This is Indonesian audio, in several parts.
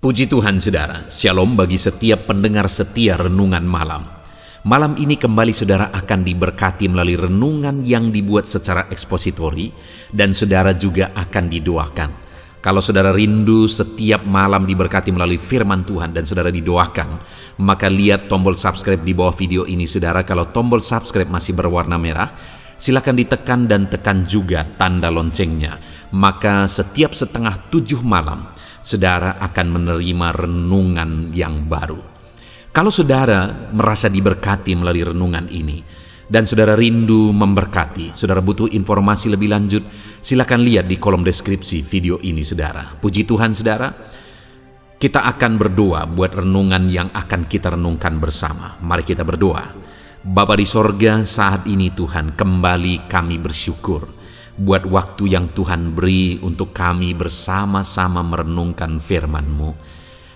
Puji Tuhan saudara, shalom bagi setiap pendengar setia renungan malam. Malam ini kembali saudara akan diberkati melalui renungan yang dibuat secara ekspositori dan saudara juga akan didoakan. Kalau saudara rindu setiap malam diberkati melalui firman Tuhan dan saudara didoakan, maka lihat tombol subscribe di bawah video ini saudara. Kalau tombol subscribe masih berwarna merah, silakan ditekan dan tekan juga tanda loncengnya. Maka setiap 6:30 malam, saudara akan menerima renungan yang baru. Kalau saudara merasa diberkati melalui renungan ini, dan saudara rindu memberkati, saudara butuh informasi lebih lanjut, silakan lihat di kolom deskripsi video ini saudara. Puji Tuhan saudara, kita akan berdoa buat renungan yang akan kita renungkan bersama. Mari kita berdoa. Bapa di sorga, saat ini Tuhan, kembali kami bersyukur buat waktu yang Tuhan beri untuk kami bersama-sama merenungkan firman-Mu.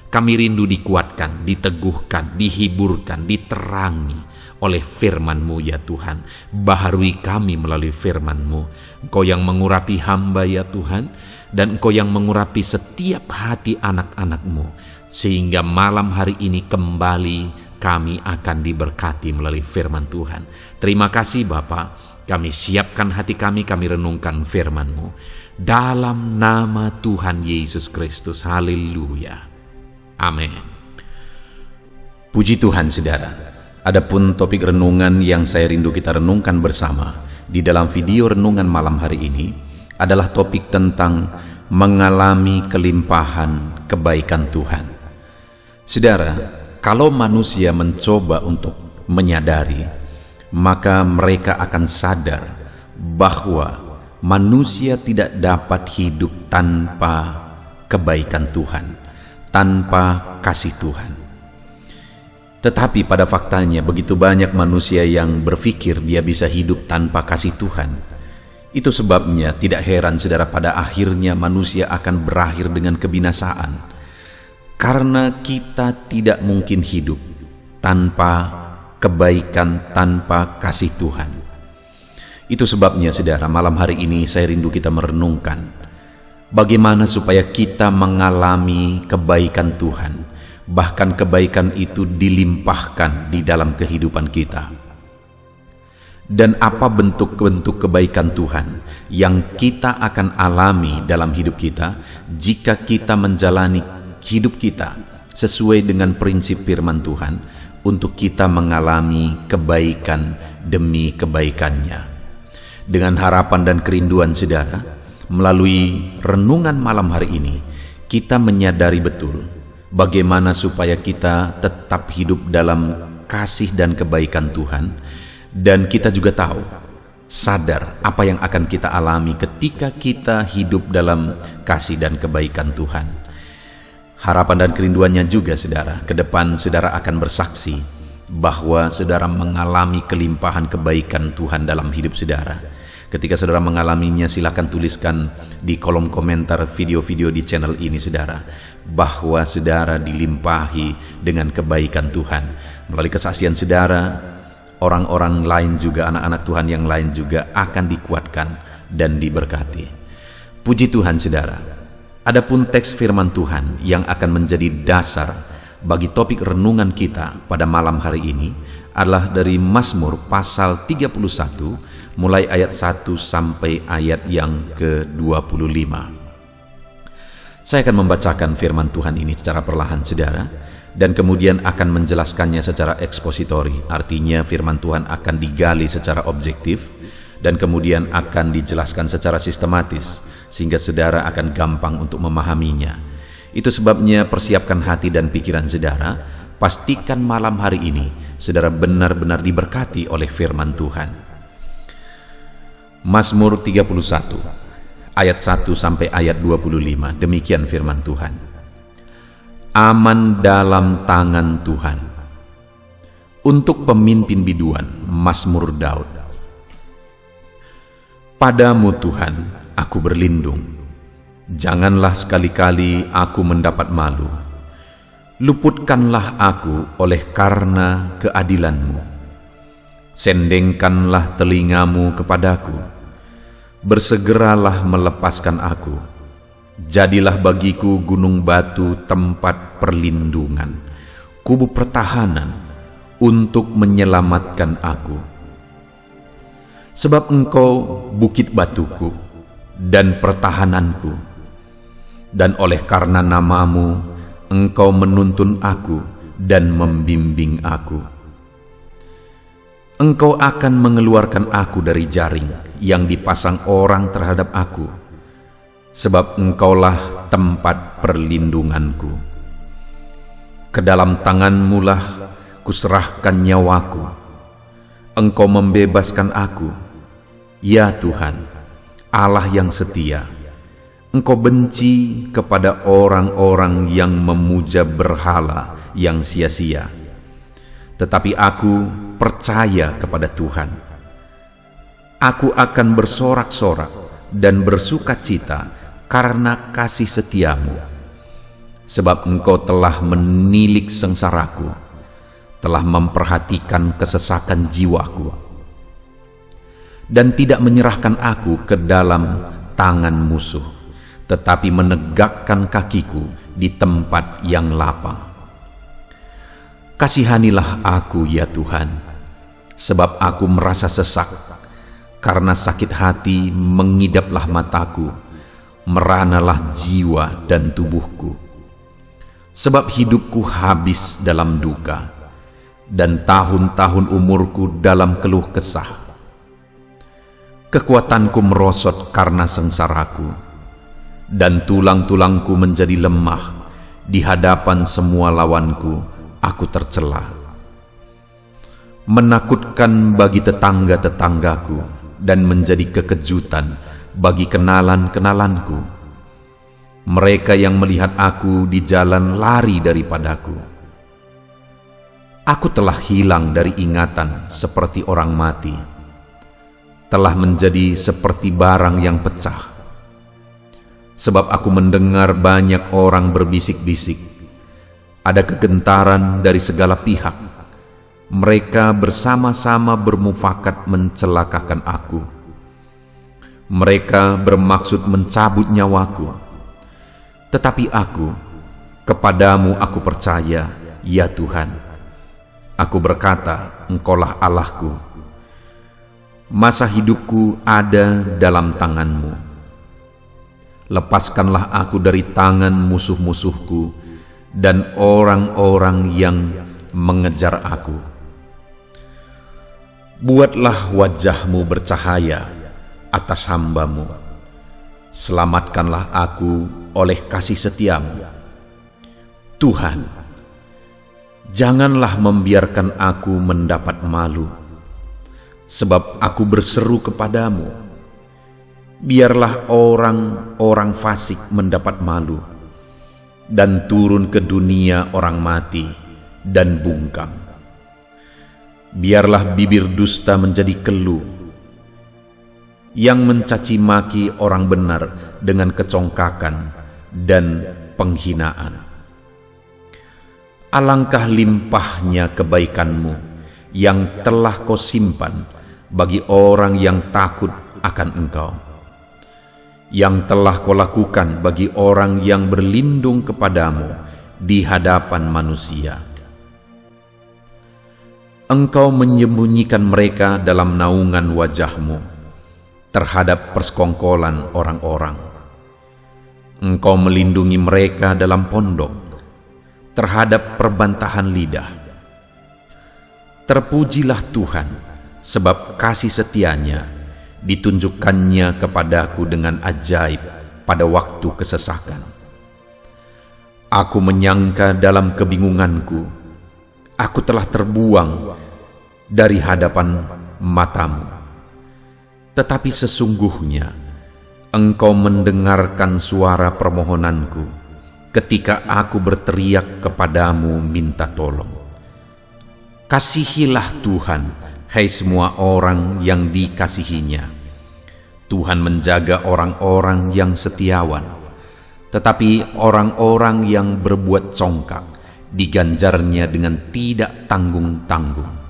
Kami rindu dikuatkan, diteguhkan, dihiburkan, diterangi oleh firman-Mu ya Tuhan. Baharui kami melalui firman-Mu. Engkau yang mengurapi hamba ya Tuhan, dan Engkau yang mengurapi setiap hati anak-anak-Mu, sehingga malam hari ini kembali kami akan diberkati melalui firman Tuhan. Terima kasih Bapa. Kami siapkan hati kami renungkan firman-Mu. Dalam nama Tuhan Yesus Kristus. Haleluya. Amin. Puji Tuhan saudara. Adapun topik renungan yang saya rindu kita renungkan bersama di dalam video renungan malam hari ini adalah topik tentang mengalami kelimpahan kebaikan Tuhan. Saudara, kalau manusia mencoba untuk menyadari, maka mereka akan sadar bahwa manusia tidak dapat hidup tanpa kebaikan Tuhan, tanpa kasih Tuhan. Tetapi pada faktanya begitu banyak manusia yang berpikir dia bisa hidup tanpa kasih Tuhan. Itu sebabnya tidak heran saudara, pada akhirnya manusia akan berakhir dengan kebinasaan. Karena kita tidak mungkin hidup tanpa kebaikan, tanpa kasih Tuhan. Itu sebabnya saudara, malam hari ini saya rindu kita merenungkan bagaimana supaya kita mengalami kebaikan Tuhan, bahkan kebaikan itu dilimpahkan di dalam kehidupan kita. Dan apa bentuk-bentuk kebaikan Tuhan yang kita akan alami dalam hidup kita jika kita menjalani hidup kita sesuai dengan prinsip firman Tuhan, untuk kita mengalami kebaikan demi kebaikannya. Dengan harapan dan kerinduan saudara, melalui renungan malam hari ini, kita menyadari betul bagaimana supaya kita tetap hidup dalam kasih dan kebaikan Tuhan, dan kita juga tahu, sadar apa yang akan kita alami ketika kita hidup dalam kasih dan kebaikan Tuhan. Harapan dan kerinduannya juga saudara, ke depan saudara akan bersaksi bahwa saudara mengalami kelimpahan kebaikan Tuhan dalam hidup saudara. Ketika saudara mengalaminya, silakan tuliskan di kolom komentar video-video di channel ini saudara, bahwa saudara dilimpahi dengan kebaikan Tuhan. Melalui kesaksian saudara, orang-orang lain juga, anak-anak Tuhan yang lain juga akan dikuatkan dan diberkati. Puji Tuhan saudara. Adapun teks firman Tuhan yang akan menjadi dasar bagi topik renungan kita pada malam hari ini adalah dari Mazmur pasal 31 mulai ayat 1 sampai ayat yang ke-25. Saya akan membacakan firman Tuhan ini secara perlahan saudara, dan kemudian akan menjelaskannya secara ekspositori. Artinya firman Tuhan akan digali secara objektif dan kemudian akan dijelaskan secara sistematis, sehingga saudara akan gampang untuk memahaminya. Itu sebabnya persiapkan hati dan pikiran saudara. Pastikan malam hari ini saudara benar-benar diberkati oleh firman Tuhan. Mazmur 31 ayat 1 sampai ayat 25. Demikian firman Tuhan. Aman dalam tangan Tuhan. Untuk pemimpin biduan, Mazmur Daud. Padamu Tuhan, aku berlindung. Janganlah sekali-kali aku mendapat malu. Luputkanlah aku oleh karena keadilan-Mu. Sendengkanlah telingamu kepadaku. Bersegeralah melepaskan aku. Jadilah bagiku gunung batu tempat perlindungan, kubu pertahanan untuk menyelamatkan aku. Sebab Engkau bukit batuku dan pertahananku, dan oleh karena nama-Mu, Engkau menuntun aku dan membimbing aku. Engkau akan mengeluarkan aku dari jaring yang dipasang orang terhadap aku, sebab Engkaulah tempat perlindunganku. Ke dalam tangan-Mu lah kuserahkan nyawaku. Engkau membebaskan aku, ya Tuhan, Allah yang setia. Engkau benci kepada orang-orang yang memuja berhala yang sia-sia. Tetapi aku percaya kepada Tuhan. Aku akan bersorak-sorak dan bersukacita karena kasih setia-Mu. Sebab Engkau telah menilik sengsaraku, telah memperhatikan kesesakan jiwaku, dan tidak menyerahkan aku ke dalam tangan musuh, tetapi menegakkan kakiku di tempat yang lapang. Kasihanilah aku, ya Tuhan, sebab aku merasa sesak. Karena sakit hati mengidaplah mataku, meranalah jiwa dan tubuhku. Sebab hidupku habis dalam duka, dan tahun-tahun umurku dalam keluh kesah. Kekuatanku merosot karena sengsaraku, dan tulang-tulangku menjadi lemah. Di hadapan semua lawanku, aku tercela. Menakutkan bagi tetangga-tetanggaku, dan menjadi kekejutan bagi kenalan-kenalanku. Mereka yang melihat aku di jalan lari daripadaku. Aku telah hilang dari ingatan seperti orang mati, telah menjadi seperti barang yang pecah. Sebab aku mendengar banyak orang berbisik-bisik, ada kegentaran dari segala pihak. Mereka bersama-sama bermufakat mencelakakan aku. Mereka bermaksud mencabut nyawaku. Tetapi aku, kepadamu aku percaya, ya Tuhan. Aku berkata, Engkaulah Allahku. Masa hidupku ada dalam tangan-Mu. Lepaskanlah aku dari tangan musuh-musuhku dan orang-orang yang mengejar aku. Buatlah wajah-Mu bercahaya atas hamba-Mu. Selamatkanlah aku oleh kasih setia-Mu. Tuhan, janganlah membiarkan aku mendapat malu, sebab aku berseru kepadamu. Biarlah orang-orang fasik mendapat malu, dan turun ke dunia orang mati dan bungkam. Biarlah bibir dusta menjadi keluh, yang mencaci maki orang benar dengan kecongkakan dan penghinaan. Alangkah limpahnya kebaikan-Mu yang telah Kau simpan bagi orang yang takut akan Engkau, yang telah Kau lakukan bagi orang yang berlindung kepadamu di hadapan manusia. Engkau menyembunyikan mereka dalam naungan wajah-Mu terhadap persekongkolan orang-orang. Engkau melindungi mereka dalam pondok terhadap perbantahan lidah. Terpujilah Tuhan, sebab kasih setia-Nya ditunjukkannya kepadaku dengan ajaib pada waktu kesesakan. Aku menyangka dalam kebingunganku, aku telah terbuang dari hadapan mata-Mu. Tetapi sesungguhnya Engkau mendengarkan suara permohonanku ketika aku berteriak kepadamu minta tolong. Kasihilah Tuhan, hai semua orang yang dikasihinya. Tuhan menjaga orang-orang yang setiawan, tetapi orang-orang yang berbuat congkak diganjarnya dengan tidak tanggung-tanggung.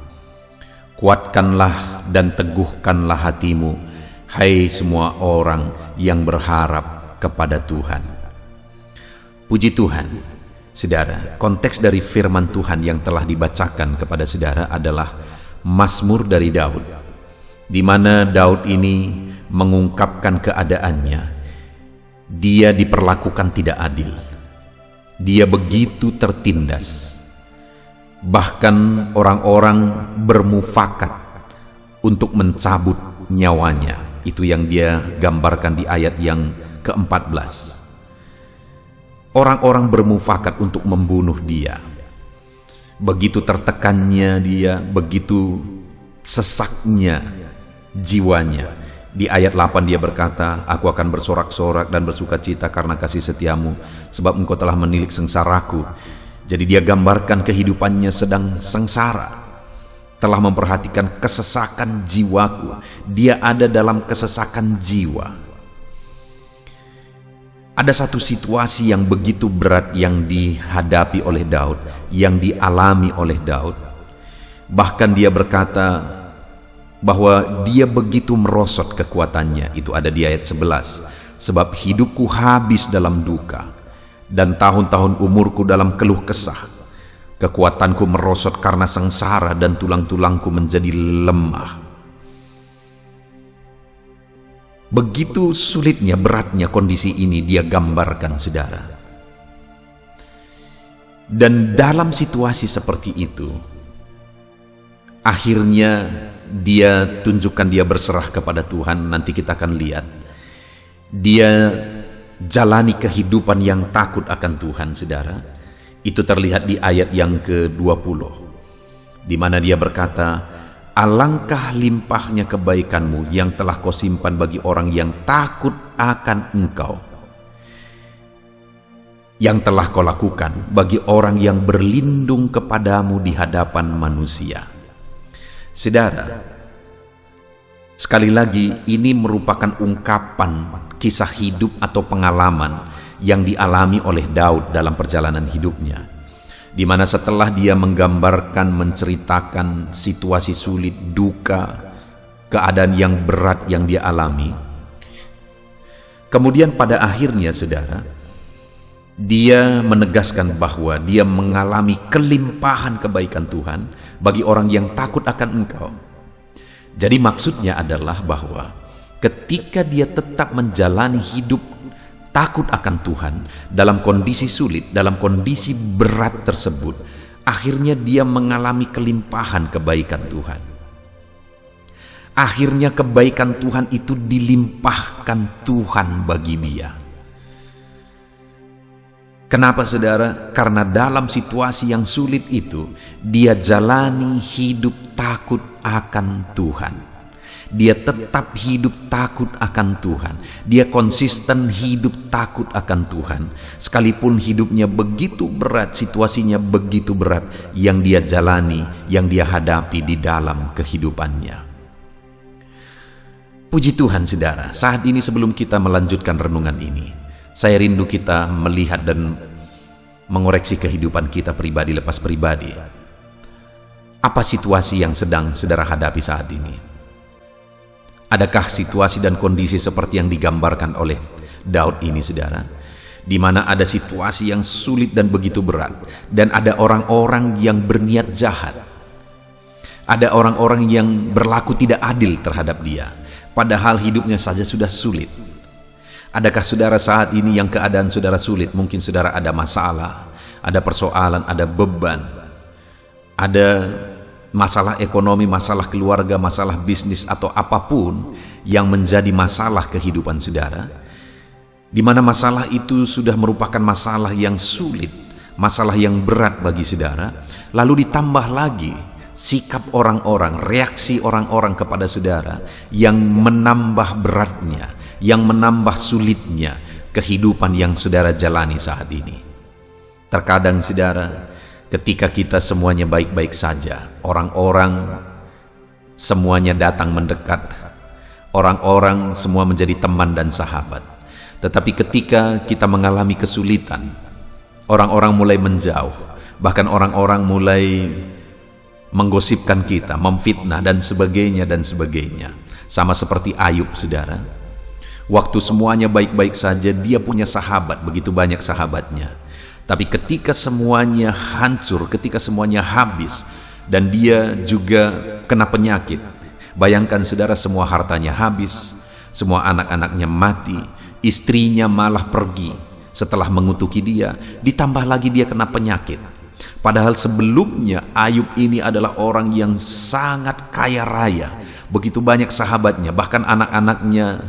Kuatkanlah dan teguhkanlah hatimu, hai semua orang yang berharap kepada Tuhan. Puji Tuhan, saudara, konteks dari firman Tuhan yang telah dibacakan kepada saudara adalah Mazmur dari Daud, di mana Daud ini mengungkapkan keadaannya. Dia diperlakukan tidak adil. Dia begitu tertindas. Bahkan orang-orang bermufakat untuk mencabut nyawanya. Itu yang dia gambarkan di ayat yang ke-14. Orang-orang bermufakat untuk membunuh dia. Begitu tertekannya dia, begitu sesaknya jiwanya. Di ayat 8 dia berkata, "Aku akan bersorak-sorak dan bersukacita karena kasih setiamu, sebab engkau telah menilik sengsaraku." Jadi dia gambarkan kehidupannya sedang sengsara, telah memperhatikan kesesakan jiwaku. Dia ada dalam kesesakan jiwa. Ada satu situasi yang begitu berat yang dihadapi oleh Daud, yang dialami oleh Daud. Bahkan dia berkata bahwa dia begitu merosot kekuatannya. Itu ada di ayat 11. "Sebab hidupku habis dalam duka, dan tahun-tahun umurku dalam keluh kesah. Kekuatanku merosot karena sengsara, dan tulang-tulangku menjadi lemah." Begitu sulitnya, beratnya kondisi ini dia gambarkan, saudara. Dan dalam situasi seperti itu, akhirnya dia tunjukkan, dia berserah kepada Tuhan. Nanti kita akan lihat dia jalani kehidupan yang takut akan Tuhan, saudara. Itu terlihat di ayat yang ke-20, di mana dia berkata, "Alangkah limpahnya kebaikanmu yang telah kau simpan bagi orang yang takut akan engkau, yang telah kau lakukan bagi orang yang berlindung kepadamu di hadapan manusia." Saudara, sekali lagi ini merupakan ungkapan kisah hidup atau pengalaman yang dialami oleh Daud dalam perjalanan hidupnya, di mana setelah dia menggambarkan, menceritakan situasi sulit, duka, keadaan yang berat yang dia alami, kemudian pada akhirnya, saudara, dia menegaskan bahwa dia mengalami kelimpahan kebaikan Tuhan bagi orang yang takut akan engkau. Jadi maksudnya adalah bahwa ketika dia tetap menjalani hidup takut akan Tuhan dalam kondisi sulit, dalam kondisi berat tersebut, akhirnya dia mengalami kelimpahan kebaikan Tuhan. Akhirnya kebaikan Tuhan itu dilimpahkan Tuhan bagi dia. Kenapa, saudara? Karena dalam situasi yang sulit itu, dia jalani hidup takut akan Tuhan. Dia tetap hidup takut akan Tuhan. Dia konsisten hidup takut akan Tuhan. Sekalipun hidupnya begitu berat, situasinya begitu berat yang dia jalani, yang dia hadapi di dalam kehidupannya. Puji Tuhan, saudara. Saat ini sebelum kita melanjutkan renungan ini, saya rindu kita melihat dan mengoreksi kehidupan kita pribadi lepas pribadi. Apa situasi yang sedang saudara hadapi saat ini? Adakah situasi dan kondisi seperti yang digambarkan oleh Daud ini, saudara? Di mana ada situasi yang sulit dan begitu berat, dan ada orang-orang yang berniat jahat. Ada orang-orang yang berlaku tidak adil terhadap dia, padahal hidupnya saja sudah sulit. Adakah saudara saat ini yang keadaan saudara sulit? Mungkin saudara ada masalah, ada persoalan, ada beban, ada masalah ekonomi, masalah keluarga, masalah bisnis, atau apapun yang menjadi masalah kehidupan saudara, di mana masalah itu sudah merupakan masalah yang sulit, masalah yang berat bagi saudara, lalu ditambah lagi sikap orang-orang, reaksi orang-orang kepada saudara yang menambah beratnya, yang menambah sulitnya kehidupan yang saudara jalani saat ini. Terkadang, saudara, ketika kita semuanya baik-baik saja, orang-orang semuanya datang mendekat, orang-orang semua menjadi teman dan sahabat. Tetapi ketika kita mengalami kesulitan, orang-orang mulai menjauh, bahkan orang-orang mulai menggosipkan kita, memfitnah dan sebagainya dan sebagainya. Sama seperti Ayub, saudara. Waktu semuanya baik-baik saja, dia punya sahabat, begitu banyak sahabatnya. Tapi ketika semuanya hancur, ketika semuanya habis, dan dia juga kena penyakit, bayangkan saudara, semua hartanya habis, semua anak-anaknya mati, istrinya malah pergi setelah mengutuki dia, ditambah lagi dia kena penyakit. Padahal sebelumnya Ayub ini adalah orang yang sangat kaya raya, begitu banyak sahabatnya, bahkan anak-anaknya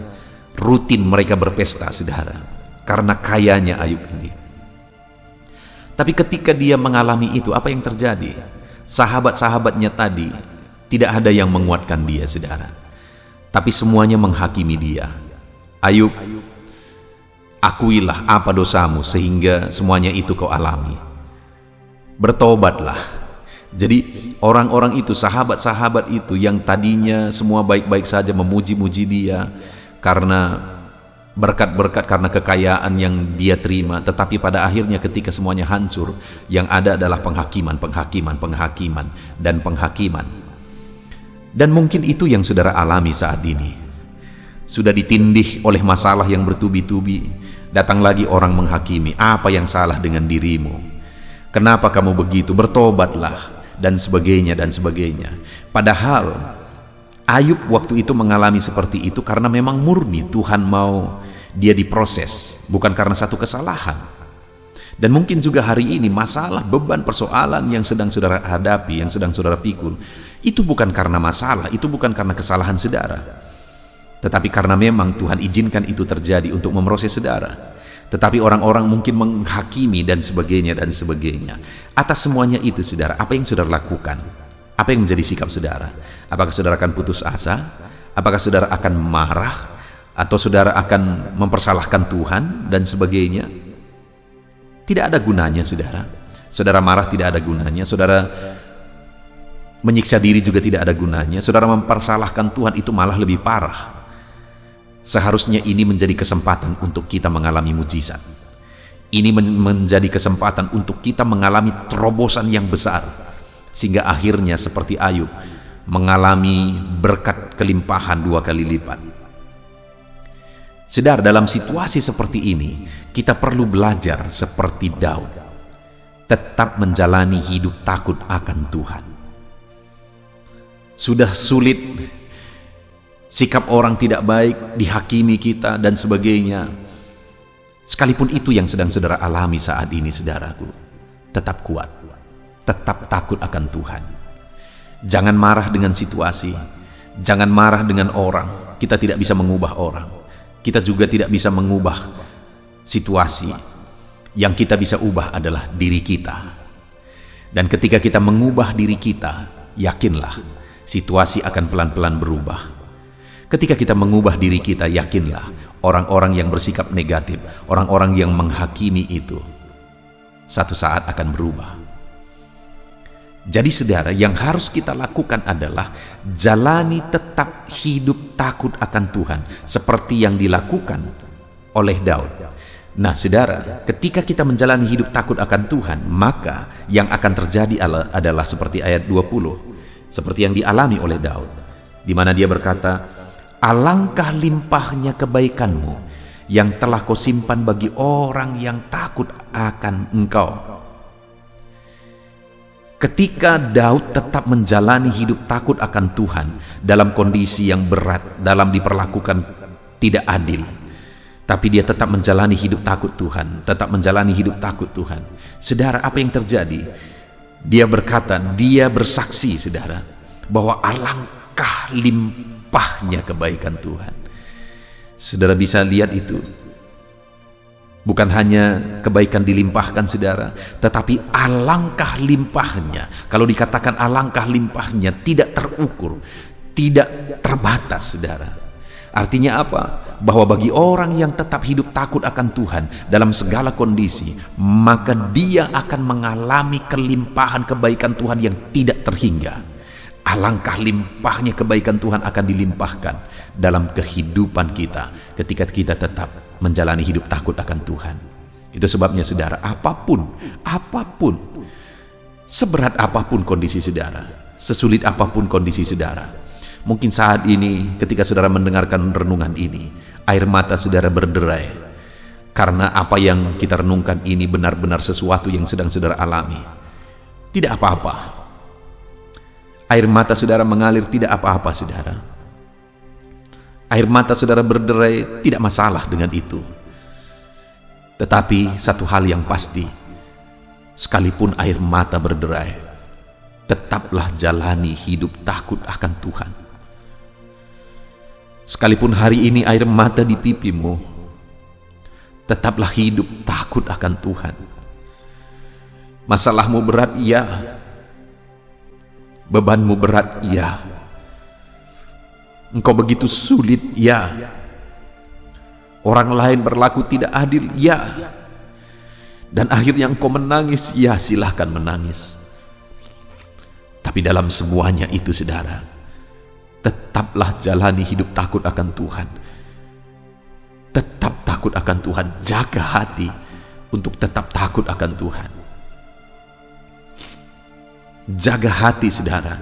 rutin mereka berpesta, saudara, karena kayanya Ayub ini. Tapi ketika dia mengalami itu, apa yang terjadi? Sahabat-sahabatnya tadi tidak ada yang menguatkan dia, saudara, tapi semuanya menghakimi dia. Ayub, akuilah apa dosamu sehingga semuanya itu kau alami. Bertobatlah. Jadi orang-orang itu, sahabat-sahabat itu yang tadinya semua baik-baik saja, memuji-muji dia karena berkat-berkat, karena kekayaan yang dia terima, tetapi pada akhirnya ketika semuanya hancur, yang ada adalah penghakiman, dan penghakiman. Dan mungkin itu yang saudara alami saat ini. Sudah ditindih oleh masalah yang bertubi-tubi, datang lagi orang menghakimi. Apa yang salah dengan dirimu? Kenapa kamu begitu? Bertobatlah, dan sebagainya, dan sebagainya. Padahal Ayub waktu itu mengalami seperti itu karena memang murni Tuhan mau dia diproses, bukan karena satu kesalahan. Dan mungkin juga hari ini masalah, beban, persoalan yang sedang saudara hadapi, yang sedang saudara pikul, itu bukan karena masalah, itu bukan karena kesalahan saudara, tetapi karena memang Tuhan izinkan itu terjadi untuk memproses saudara. Tetapi orang-orang mungkin menghakimi dan sebagainya, dan sebagainya. Atas semuanya itu, saudara, apa yang saudara lakukan? Apa yang menjadi sikap saudara? Apakah saudara akan putus asa? Apakah saudara akan marah? Atau saudara akan mempersalahkan Tuhan dan sebagainya? Tidak ada gunanya, saudara. Saudara marah tidak ada gunanya. Saudara menyiksa diri juga tidak ada gunanya. Saudara mempersalahkan Tuhan, itu malah lebih parah. Seharusnya ini menjadi kesempatan untuk kita mengalami mujizat. Ini menjadi kesempatan untuk kita mengalami terobosan yang besar, sehingga akhirnya seperti Ayub mengalami berkat kelimpahan 2 kali lipat. Saudara, dalam situasi seperti ini kita perlu belajar seperti Daud, tetap menjalani hidup takut akan Tuhan. Sudah sulit, sikap orang tidak baik, dihakimi kita dan sebagainya. Sekalipun itu yang sedang saudara alami saat ini, saudaraku, tetap kuat, tetap takut akan Tuhan. Jangan marah dengan situasi, jangan marah dengan orang. Kita tidak bisa mengubah orang, kita juga tidak bisa mengubah situasi. Yang kita bisa ubah adalah diri kita. Dan ketika kita mengubah diri kita, yakinlah situasi akan pelan-pelan berubah. Ketika kita mengubah diri kita, yakinlah orang-orang yang bersikap negatif, orang-orang yang menghakimi itu satu saat akan berubah. Jadi saudara, yang harus kita lakukan adalah jalani tetap hidup takut akan Tuhan, seperti yang dilakukan oleh Daud. Nah saudara, ketika kita menjalani hidup takut akan Tuhan, maka yang akan terjadi adalah seperti ayat 20, seperti yang dialami oleh Daud, di mana dia berkata, alangkah limpahnya kebaikanmu yang telah kau simpan bagi orang yang takut akan engkau. Ketika Daud tetap menjalani hidup takut akan Tuhan dalam kondisi yang berat, dalam diperlakukan tidak adil, tapi dia tetap menjalani hidup takut Tuhan, tetap menjalani hidup takut Tuhan. Saudara, apa yang terjadi? Dia berkata, dia bersaksi, saudara, bahwa alangkah limpahnya kebaikan Tuhan. Saudara bisa lihat itu. Bukan hanya kebaikan dilimpahkan, saudara, tetapi alangkah limpahnya. Kalau dikatakan alangkah limpahnya, tidak terukur, tidak terbatas, saudara. Artinya apa? Bahwa bagi orang yang tetap hidup takut akan Tuhan dalam segala kondisi, maka dia akan mengalami kelimpahan kebaikan Tuhan yang tidak terhingga. Alangkah limpahnya kebaikan Tuhan akan dilimpahkan dalam kehidupan kita ketika kita tetap menjalani hidup takut akan Tuhan. Itu sebabnya saudara, apapun, seberat apapun kondisi saudara, sesulit apapun kondisi saudara, Mungkin saat ini ketika saudara mendengarkan renungan ini, air mata saudara berderai, karena apa yang kita renungkan ini benar-benar sesuatu yang sedang saudara alami. Tidak apa-apa. Air mata saudara mengalir, tidak apa-apa saudara. Air mata saudara berderai, tidak masalah dengan itu. Tetapi satu hal yang pasti, sekalipun air mata berderai, tetaplah jalani hidup takut akan Tuhan. Sekalipun hari ini air mata di pipimu, tetaplah hidup takut akan Tuhan. Masalahmu berat, ya. Bebanmu berat, ya. Engkau begitu sulit, ya. Orang lain berlaku tidak adil, ya. Dan akhirnya engkau menangis, ya, silahkan menangis. Tapi dalam semuanya itu saudara, tetaplah jalani hidup takut akan Tuhan. Tetap takut akan Tuhan. Jaga hati untuk tetap takut akan Tuhan. Jaga hati saudara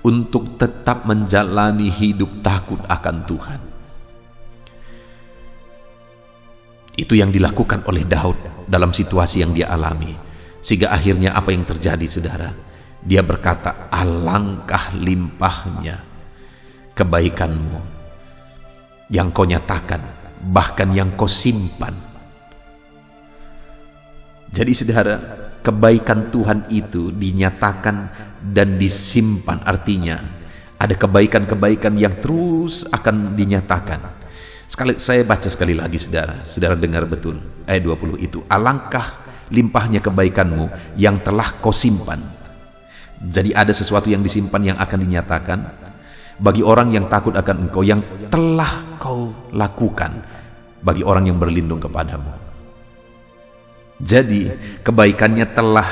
untuk tetap menjalani hidup takut akan Tuhan. Itu yang dilakukan oleh Daud dalam situasi yang dia alami. Sehingga akhirnya apa yang terjadi saudara? Dia berkata, alangkah limpahnya kebaikanmu yang kau nyatakan, bahkan yang kau simpan. Jadi saudara, kebaikan Tuhan itu dinyatakan dan disimpan. Artinya ada kebaikan-kebaikan yang terus akan dinyatakan. Saya baca sekali lagi saudara, saudara dengar betul ayat 20 itu. Alangkah limpahnya kebaikanmu yang telah kau simpan. Jadi ada sesuatu yang disimpan yang akan dinyatakan bagi orang yang takut akan engkau, yang telah kau lakukan bagi orang yang berlindung kepadamu. Jadi kebaikannya telah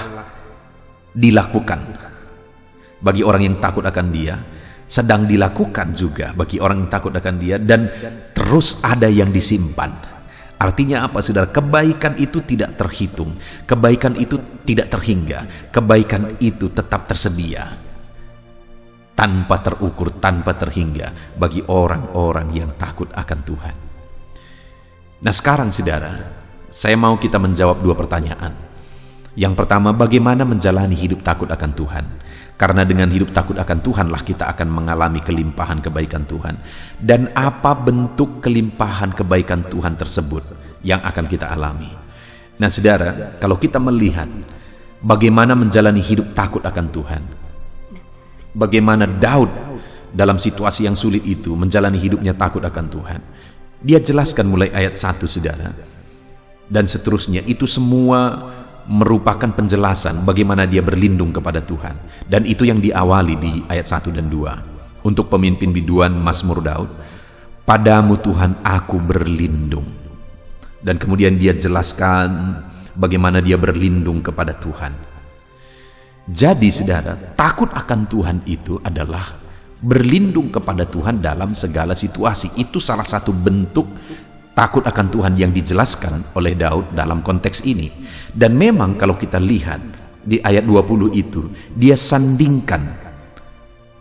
dilakukan bagi orang yang takut akan dia, sedang dilakukan juga bagi orang yang takut akan dia, dan terus ada yang disimpan. Artinya apa saudara? Kebaikan itu tidak terhitung, kebaikan itu tidak terhingga, kebaikan itu tetap tersedia, tanpa terukur, tanpa terhingga bagi orang-orang yang takut akan Tuhan. Nah sekarang saudara, saya mau kita menjawab dua pertanyaan. Yang pertama, bagaimana menjalani hidup takut akan Tuhan? Karena dengan hidup takut akan Tuhanlah kita akan mengalami kelimpahan kebaikan Tuhan. Dan apa bentuk kelimpahan kebaikan Tuhan tersebut yang akan kita alami? Nah saudara, kalau kita melihat bagaimana menjalani hidup takut akan Tuhan, bagaimana Daud dalam situasi yang sulit itu menjalani hidupnya takut akan Tuhan, dia jelaskan mulai ayat 1 saudara, dan seterusnya. Itu semua merupakan penjelasan bagaimana dia berlindung kepada Tuhan. Dan itu yang diawali di ayat 1 dan 2. Untuk pemimpin biduan Mazmur Daud, padamu Tuhan aku berlindung. Dan kemudian dia jelaskan bagaimana dia berlindung kepada Tuhan. Jadi saudara, takut akan Tuhan itu adalah berlindung kepada Tuhan dalam segala situasi. Itu salah satu bentuk takut akan Tuhan yang dijelaskan oleh Daud dalam konteks ini. Dan memang kalau kita lihat di ayat 20 itu, dia sandingkan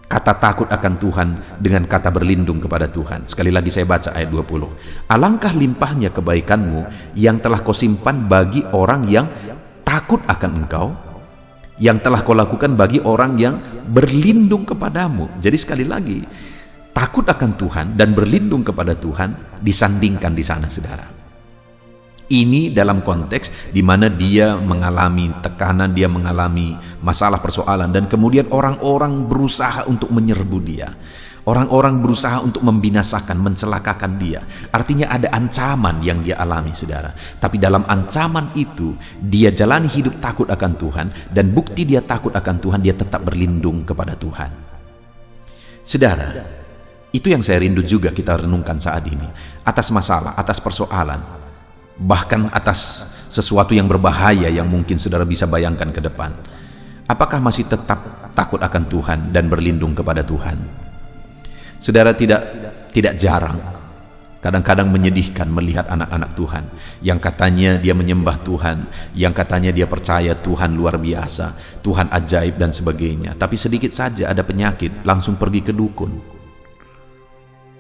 kata takut akan Tuhan dengan kata berlindung kepada Tuhan. Sekali lagi saya baca ayat 20. Alangkah limpahnya kebaikanmu yang telah kau simpan bagi orang yang takut akan engkau, yang telah kau lakukan bagi orang yang berlindung kepadamu. Jadi sekali lagi, takut akan Tuhan dan berlindung kepada Tuhan disandingkan di sana saudara. Ini dalam konteks di mana dia mengalami tekanan, dia mengalami masalah persoalan, dan kemudian orang-orang berusaha untuk menyerbu dia. Orang-orang berusaha untuk membinasakan, mencelakakan dia. Artinya ada ancaman yang dia alami saudara. Tapi dalam ancaman itu dia jalani hidup takut akan Tuhan, dan bukti dia takut akan Tuhan, dia tetap berlindung kepada Tuhan. Saudara, itu yang saya rindu juga kita renungkan saat ini. Atas masalah, atas persoalan, bahkan atas sesuatu yang berbahaya yang mungkin saudara bisa bayangkan ke depan. Apakah masih tetap takut akan Tuhan dan berlindung kepada Tuhan? Saudara, tidak jarang, kadang-kadang menyedihkan melihat anak-anak Tuhan yang katanya dia menyembah Tuhan, yang katanya dia percaya Tuhan luar biasa, Tuhan ajaib dan sebagainya, tapi sedikit saja ada penyakit langsung pergi ke dukun.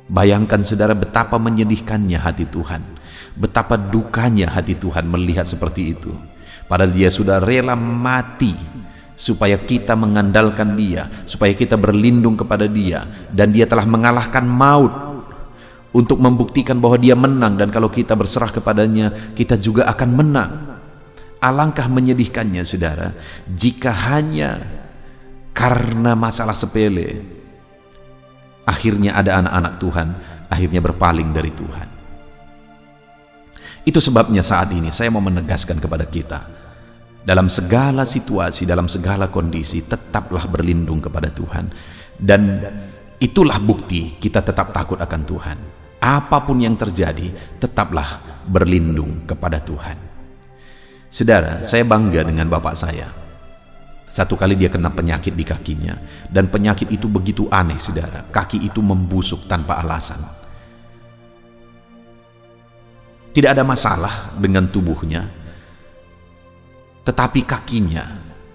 Bayangkan saudara betapa menyedihkannya hati Tuhan, betapa dukanya hati Tuhan melihat seperti itu. Padahal dia sudah rela mati supaya kita mengandalkan dia, supaya kita berlindung kepada dia, dan dia telah mengalahkan maut untuk membuktikan bahwa dia menang, dan kalau kita berserah kepadanya kita juga akan menang. Alangkah menyedihkannya saudara jika hanya karena masalah sepele akhirnya ada anak-anak Tuhan akhirnya berpaling dari Tuhan. Itu sebabnya saat ini saya mau menegaskan kepada kita, dalam segala situasi, dalam segala kondisi, tetaplah berlindung kepada Tuhan. Dan itulah bukti kita tetap takut akan Tuhan. Apapun yang terjadi, tetaplah berlindung kepada Tuhan. Saudara, saya bangga dengan bapak saya. Satu kali dia kena penyakit di kakinya, dan penyakit itu begitu aneh saudara. Kaki itu membusuk tanpa alasan. Tidak ada masalah dengan tubuhnya, tetapi kakinya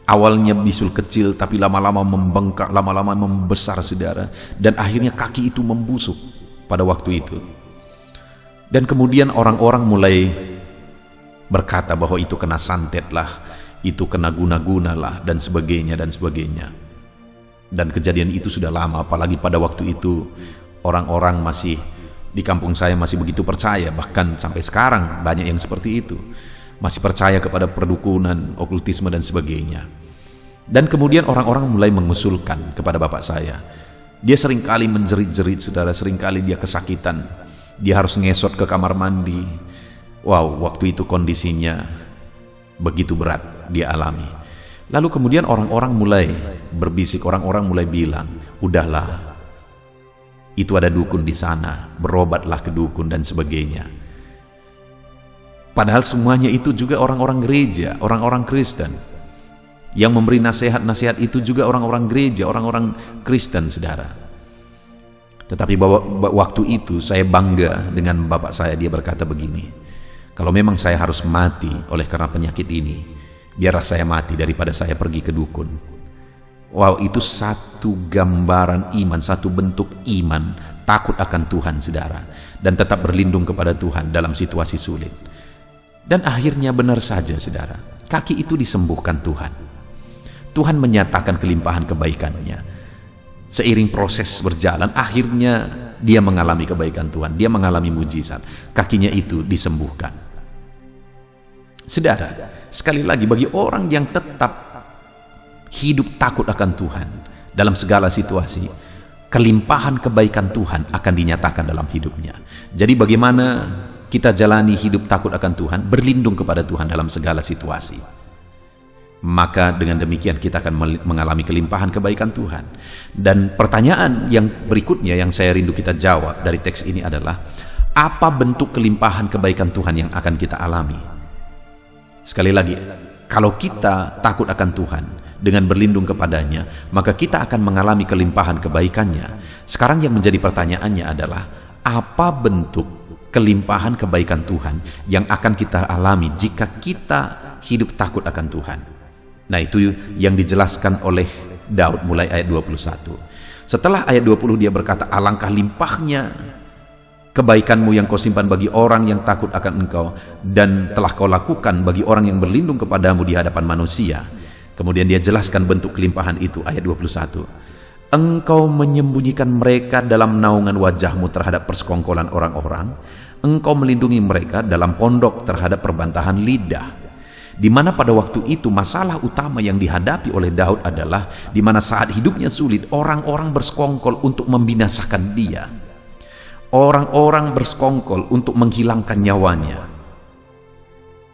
awalnya bisul kecil, tapi lama-lama membengkak, lama-lama membesar saudara, dan akhirnya kaki itu membusuk pada waktu itu. Dan kemudian orang-orang mulai berkata bahwa itu kena santet lah, itu kena guna-guna lah, dan sebagainya dan sebagainya. Dan kejadian itu sudah lama, apalagi pada waktu itu orang-orang masih di kampung saya masih begitu percaya, bahkan sampai sekarang banyak yang seperti itu, masih percaya kepada perdukunan, okultisme dan sebagainya. Dan kemudian orang-orang mulai mengusulkan kepada bapak saya, dia seringkali menjerit-jerit saudara, seringkali dia kesakitan, dia harus ngesot ke kamar mandi. Wow, waktu itu kondisinya begitu berat dia alami. Lalu kemudian orang-orang mulai berbisik, orang-orang mulai bilang, udahlah, itu ada dukun di sana, berobatlah ke dukun dan sebagainya. Padahal semuanya itu juga orang-orang gereja, orang-orang Kristen. Yang memberi nasihat-nasihat itu juga orang-orang gereja, orang-orang Kristen saudara. Tetapi waktu itu saya bangga dengan bapak saya. Dia berkata begini, kalau memang saya harus mati oleh karena penyakit ini, biarlah saya mati daripada saya pergi ke dukun. Wow, itu satu gambaran iman, satu bentuk iman, takut akan Tuhan saudara, dan tetap berlindung kepada Tuhan dalam situasi sulit. Dan akhirnya benar saja saudara, kaki itu disembuhkan Tuhan. Tuhan menyatakan kelimpahan kebaikannya. Seiring proses berjalan, akhirnya dia mengalami kebaikan Tuhan, dia mengalami mujizat, kakinya itu disembuhkan. Saudara, sekali lagi bagi orang yang tetap hidup takut akan Tuhan dalam segala situasi, kelimpahan kebaikan Tuhan akan dinyatakan dalam hidupnya. Jadi bagaimana kita jalani hidup takut akan Tuhan? Berlindung kepada Tuhan dalam segala situasi. Maka dengan demikian kita akan mengalami kelimpahan kebaikan Tuhan. Dan pertanyaan yang berikutnya yang saya rindu kita jawab dari teks ini adalah, apa bentuk kelimpahan kebaikan Tuhan yang akan kita alami? Sekali lagi, kalau kita takut akan Tuhan dengan berlindung kepadanya, maka kita akan mengalami kelimpahan kebaikannya. Sekarang yang menjadi pertanyaannya adalah, apa bentuk kelimpahan kebaikan Tuhan yang akan kita alami jika kita hidup takut akan Tuhan? Nah, itu yang dijelaskan oleh Daud mulai ayat 21. Setelah ayat 20 dia berkata, alangkah limpahnya kebaikanmu yang kau simpan bagi orang yang takut akan engkau, dan telah kau lakukan bagi orang yang berlindung kepadamu di hadapan manusia. Kemudian dia jelaskan bentuk kelimpahan itu, ayat 21. Engkau menyembunyikan mereka dalam naungan wajahmu terhadap persekongkolan orang-orang. Engkau melindungi mereka dalam pondok terhadap perbantahan lidah. Di mana pada waktu itu masalah utama yang dihadapi oleh Daud adalah di mana saat hidupnya sulit, orang-orang bersekongkol untuk membinasakan dia. Orang-orang bersekongkol untuk menghilangkan nyawanya.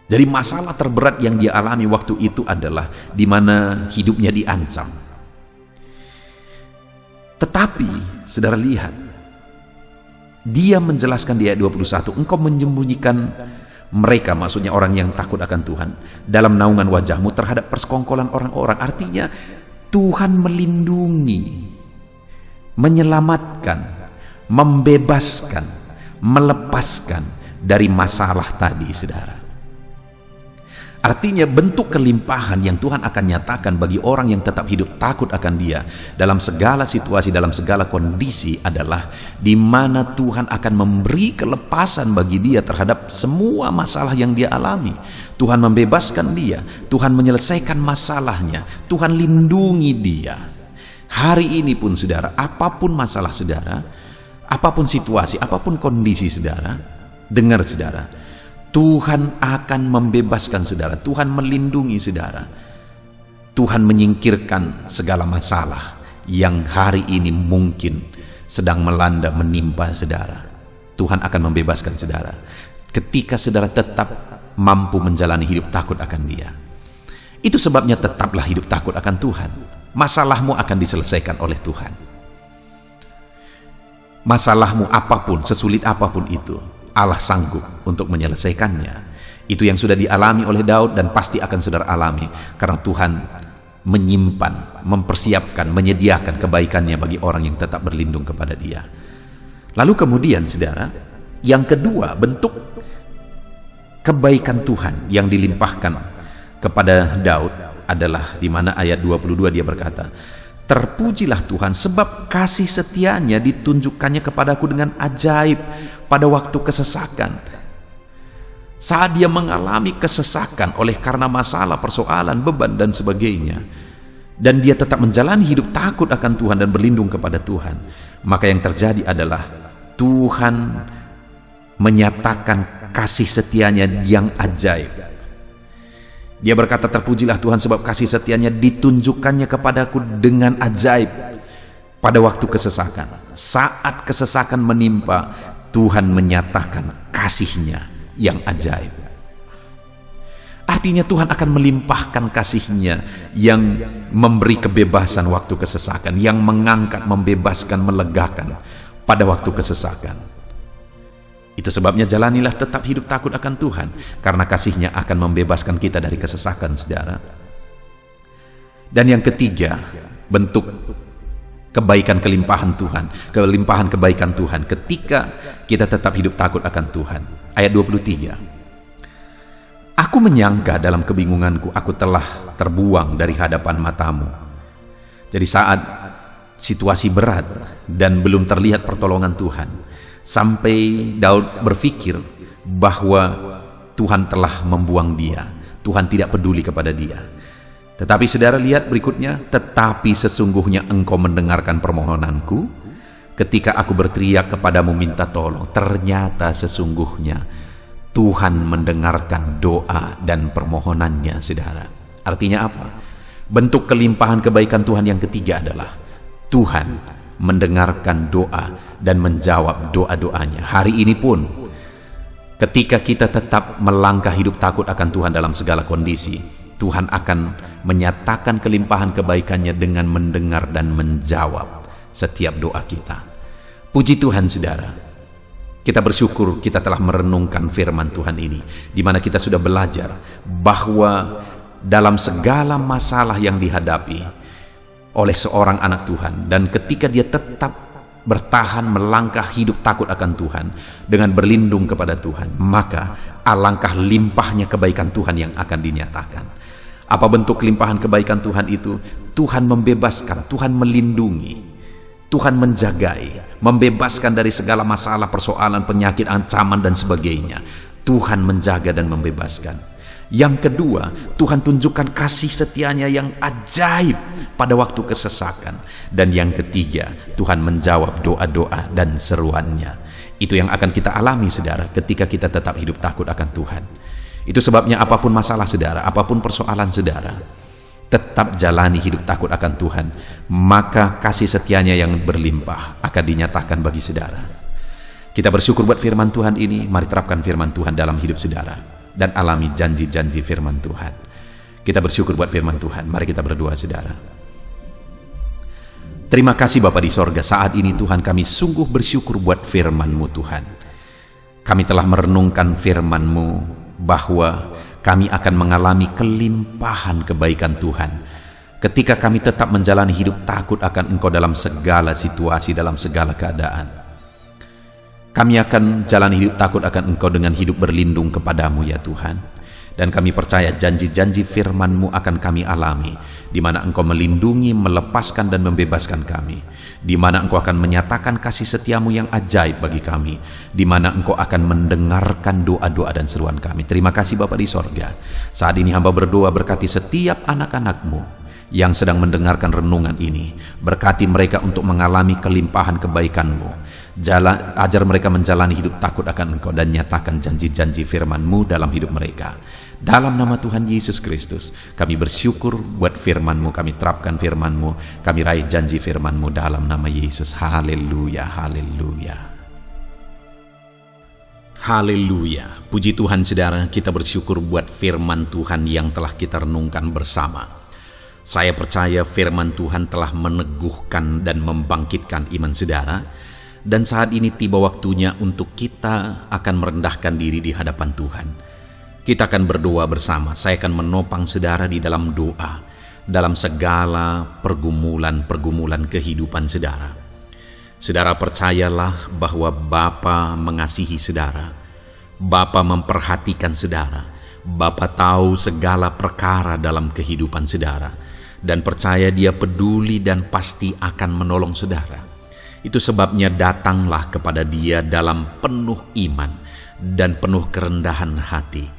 Jadi masalah terberat yang dia alami waktu itu adalah di mana hidupnya diancam. Tetapi saudara lihat, dia menjelaskan di ayat 21, engkau menyembunyikan mereka, maksudnya orang yang takut akan Tuhan, dalam naungan wajahmu terhadap persekongkolan orang-orang. Artinya Tuhan melindungi, menyelamatkan, membebaskan, melepaskan dari masalah tadi saudara. Artinya bentuk kelimpahan yang Tuhan akan nyatakan bagi orang yang tetap hidup takut akan Dia dalam segala situasi, dalam segala kondisi adalah di mana Tuhan akan memberi kelepasan bagi dia terhadap semua masalah yang dia alami. Tuhan membebaskan dia, Tuhan menyelesaikan masalahnya, Tuhan lindungi dia. Hari ini pun saudara, apapun masalah saudara, apapun situasi, apapun kondisi saudara, dengar saudara, Tuhan akan membebaskan saudara, Tuhan melindungi saudara, Tuhan menyingkirkan segala masalah yang hari ini mungkin sedang melanda menimpa saudara. Tuhan akan membebaskan saudara ketika saudara tetap mampu menjalani hidup takut akan Dia. Itu sebabnya tetaplah hidup takut akan Tuhan. Masalahmu akan diselesaikan oleh Tuhan. Masalahmu apapun, sesulit apapun itu, Allah sanggup untuk menyelesaikannya. Itu yang sudah dialami oleh Daud dan pasti akan saudara alami, karena Tuhan menyimpan, mempersiapkan, menyediakan kebaikannya bagi orang yang tetap berlindung kepada Dia. Lalu kemudian saudara, yang kedua bentuk kebaikan Tuhan yang dilimpahkan kepada Daud adalah di mana ayat 22 dia berkata, "Terpujilah Tuhan sebab kasih setianya ditunjukkannya kepadaku dengan ajaib pada waktu kesesakan." Saat dia mengalami kesesakan oleh karena masalah, persoalan, beban dan sebagainya, dan dia tetap menjalani hidup takut akan Tuhan dan berlindung kepada Tuhan, maka yang terjadi adalah Tuhan menyatakan kasih setianya yang ajaib. Dia berkata, "Terpujilah Tuhan sebab kasih setianya ditunjukkannya kepadaku dengan ajaib pada waktu kesesakan." Saat kesesakan menimpa, Tuhan menyatakan kasih-Nya yang ajaib. Artinya Tuhan akan melimpahkan kasih-Nya yang memberi kebebasan waktu kesesakan, yang mengangkat, membebaskan, melegakan pada waktu kesesakan. Itu sebabnya jalanilah tetap hidup takut akan Tuhan, karena kasih-Nya akan membebaskan kita dari kesesakan, saudara. Dan yang ketiga, bentuk kebaikan kelimpahan Tuhan, kelimpahan kebaikan Tuhan ketika kita tetap hidup takut akan Tuhan. Ayat 23. "Aku menyangka dalam kebingunganku, aku telah terbuang dari hadapan matamu." Jadi saat situasi berat dan belum terlihat pertolongan Tuhan, sampai Daud berpikir bahwa Tuhan telah membuang dia, Tuhan tidak peduli kepada dia. Tetapi saudara lihat berikutnya, "Tetapi sesungguhnya Engkau mendengarkan permohonanku ketika aku berteriak kepadamu minta tolong." Ternyata sesungguhnya Tuhan mendengarkan doa dan permohonannya, saudara. Artinya apa? Bentuk kelimpahan kebaikan Tuhan yang ketiga adalah Tuhan mendengarkan doa dan menjawab doa-doanya. Hari ini pun ketika kita tetap melangkah hidup takut akan Tuhan dalam segala kondisi, Tuhan akan menyatakan kelimpahan kebaikannya dengan mendengar dan menjawab setiap doa kita. Puji Tuhan, saudara. Kita bersyukur kita telah merenungkan firman Tuhan ini, di mana kita sudah belajar bahwa dalam segala masalah yang dihadapi oleh seorang anak Tuhan, dan ketika dia tetap bertahan melangkah hidup takut akan Tuhan dengan berlindung kepada Tuhan, maka alangkah limpahnya kebaikan Tuhan yang akan dinyatakan. Apa bentuk kelimpahan kebaikan Tuhan itu? Tuhan membebaskan, Tuhan melindungi, Tuhan menjagai, membebaskan dari segala masalah, persoalan, penyakit, ancaman dan sebagainya. Tuhan menjaga dan membebaskan. Yang kedua, Tuhan tunjukkan kasih setianya yang ajaib pada waktu kesesakan. Dan yang ketiga, Tuhan menjawab doa-doa dan seruannya. Itu yang akan kita alami, saudara, ketika kita tetap hidup takut akan Tuhan. Itu sebabnya apapun masalah saudara, apapun persoalan saudara, tetap jalani hidup takut akan Tuhan, maka kasih setianya yang berlimpah akan dinyatakan bagi saudara. Kita bersyukur buat firman Tuhan ini. Mari terapkan firman Tuhan dalam hidup saudara dan alami janji-janji firman Tuhan. Kita bersyukur buat firman Tuhan. Mari kita berdoa, saudara. Terima kasih Bapa di sorga, saat ini Tuhan kami sungguh bersyukur buat firman-Mu Tuhan. Kami telah merenungkan firman-Mu bahwa kami akan mengalami kelimpahan kebaikan Tuhan ketika kami tetap menjalani hidup takut akan Engkau dalam segala situasi, dalam segala keadaan. Kami akan jalani hidup takut akan Engkau dengan hidup berlindung kepadamu ya Tuhan. Dan kami percaya janji-janji firman-Mu akan kami alami, di mana Engkau melindungi, melepaskan dan membebaskan kami, di mana Engkau akan menyatakan kasih setia-Mu yang ajaib bagi kami, di mana Engkau akan mendengarkan doa-doa dan seruan kami. Terima kasih Bapa di sorga. Saat ini hamba berdoa, berkati setiap anak-anak-Mu yang sedang mendengarkan renungan ini. Berkati mereka untuk mengalami kelimpahan kebaikan-Mu. Ajar mereka menjalani hidup takut akan Engkau dan nyatakan janji-janji firman-Mu dalam hidup mereka. Dalam nama Tuhan Yesus Kristus, kami bersyukur buat firman-Mu, kami terapkan firman-Mu, kami raih janji firman-Mu dalam nama Yesus. Haleluya, haleluya. Haleluya. Puji Tuhan saudara, kita bersyukur buat firman Tuhan yang telah kita renungkan bersama. Saya percaya firman Tuhan telah meneguhkan dan membangkitkan iman saudara, dan saat ini tiba waktunya untuk kita akan merendahkan diri di hadapan Tuhan. Kita akan berdoa bersama. Saya akan menopang saudara di dalam doa, dalam segala pergumulan-pergumulan kehidupan saudara. Saudara percayalah bahwa Bapa mengasihi saudara, Bapa memperhatikan saudara, Bapa tahu segala perkara dalam kehidupan saudara, dan percaya Dia peduli dan pasti akan menolong saudara. Itu sebabnya datanglah kepada Dia dalam penuh iman dan penuh kerendahan hati.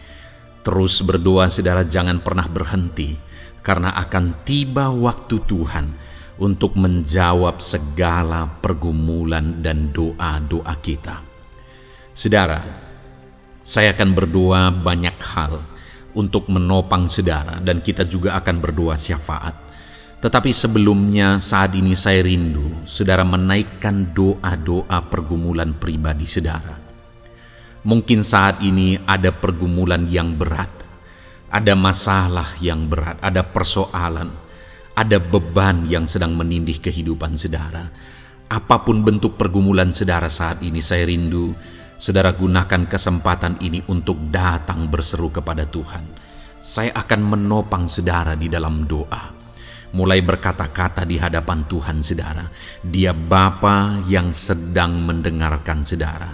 Terus berdoa saudara, jangan pernah berhenti, karena akan tiba waktu Tuhan untuk menjawab segala pergumulan dan doa-doa kita. Saudara, saya akan berdoa banyak hal untuk menopang saudara, dan kita juga akan berdoa syafaat. Tetapi sebelumnya saat ini saya rindu saudara menaikkan doa-doa pergumulan pribadi saudara. Mungkin saat ini ada pergumulan yang berat, ada masalah yang berat, ada persoalan, ada beban yang sedang menindih kehidupan saudara. Apapun bentuk pergumulan saudara saat ini, saya rindu saudara gunakan kesempatan ini untuk datang berseru kepada Tuhan. Saya akan menopang saudara di dalam doa. Mulai berkata-kata di hadapan Tuhan saudara. Dia Bapa yang sedang mendengarkan saudara.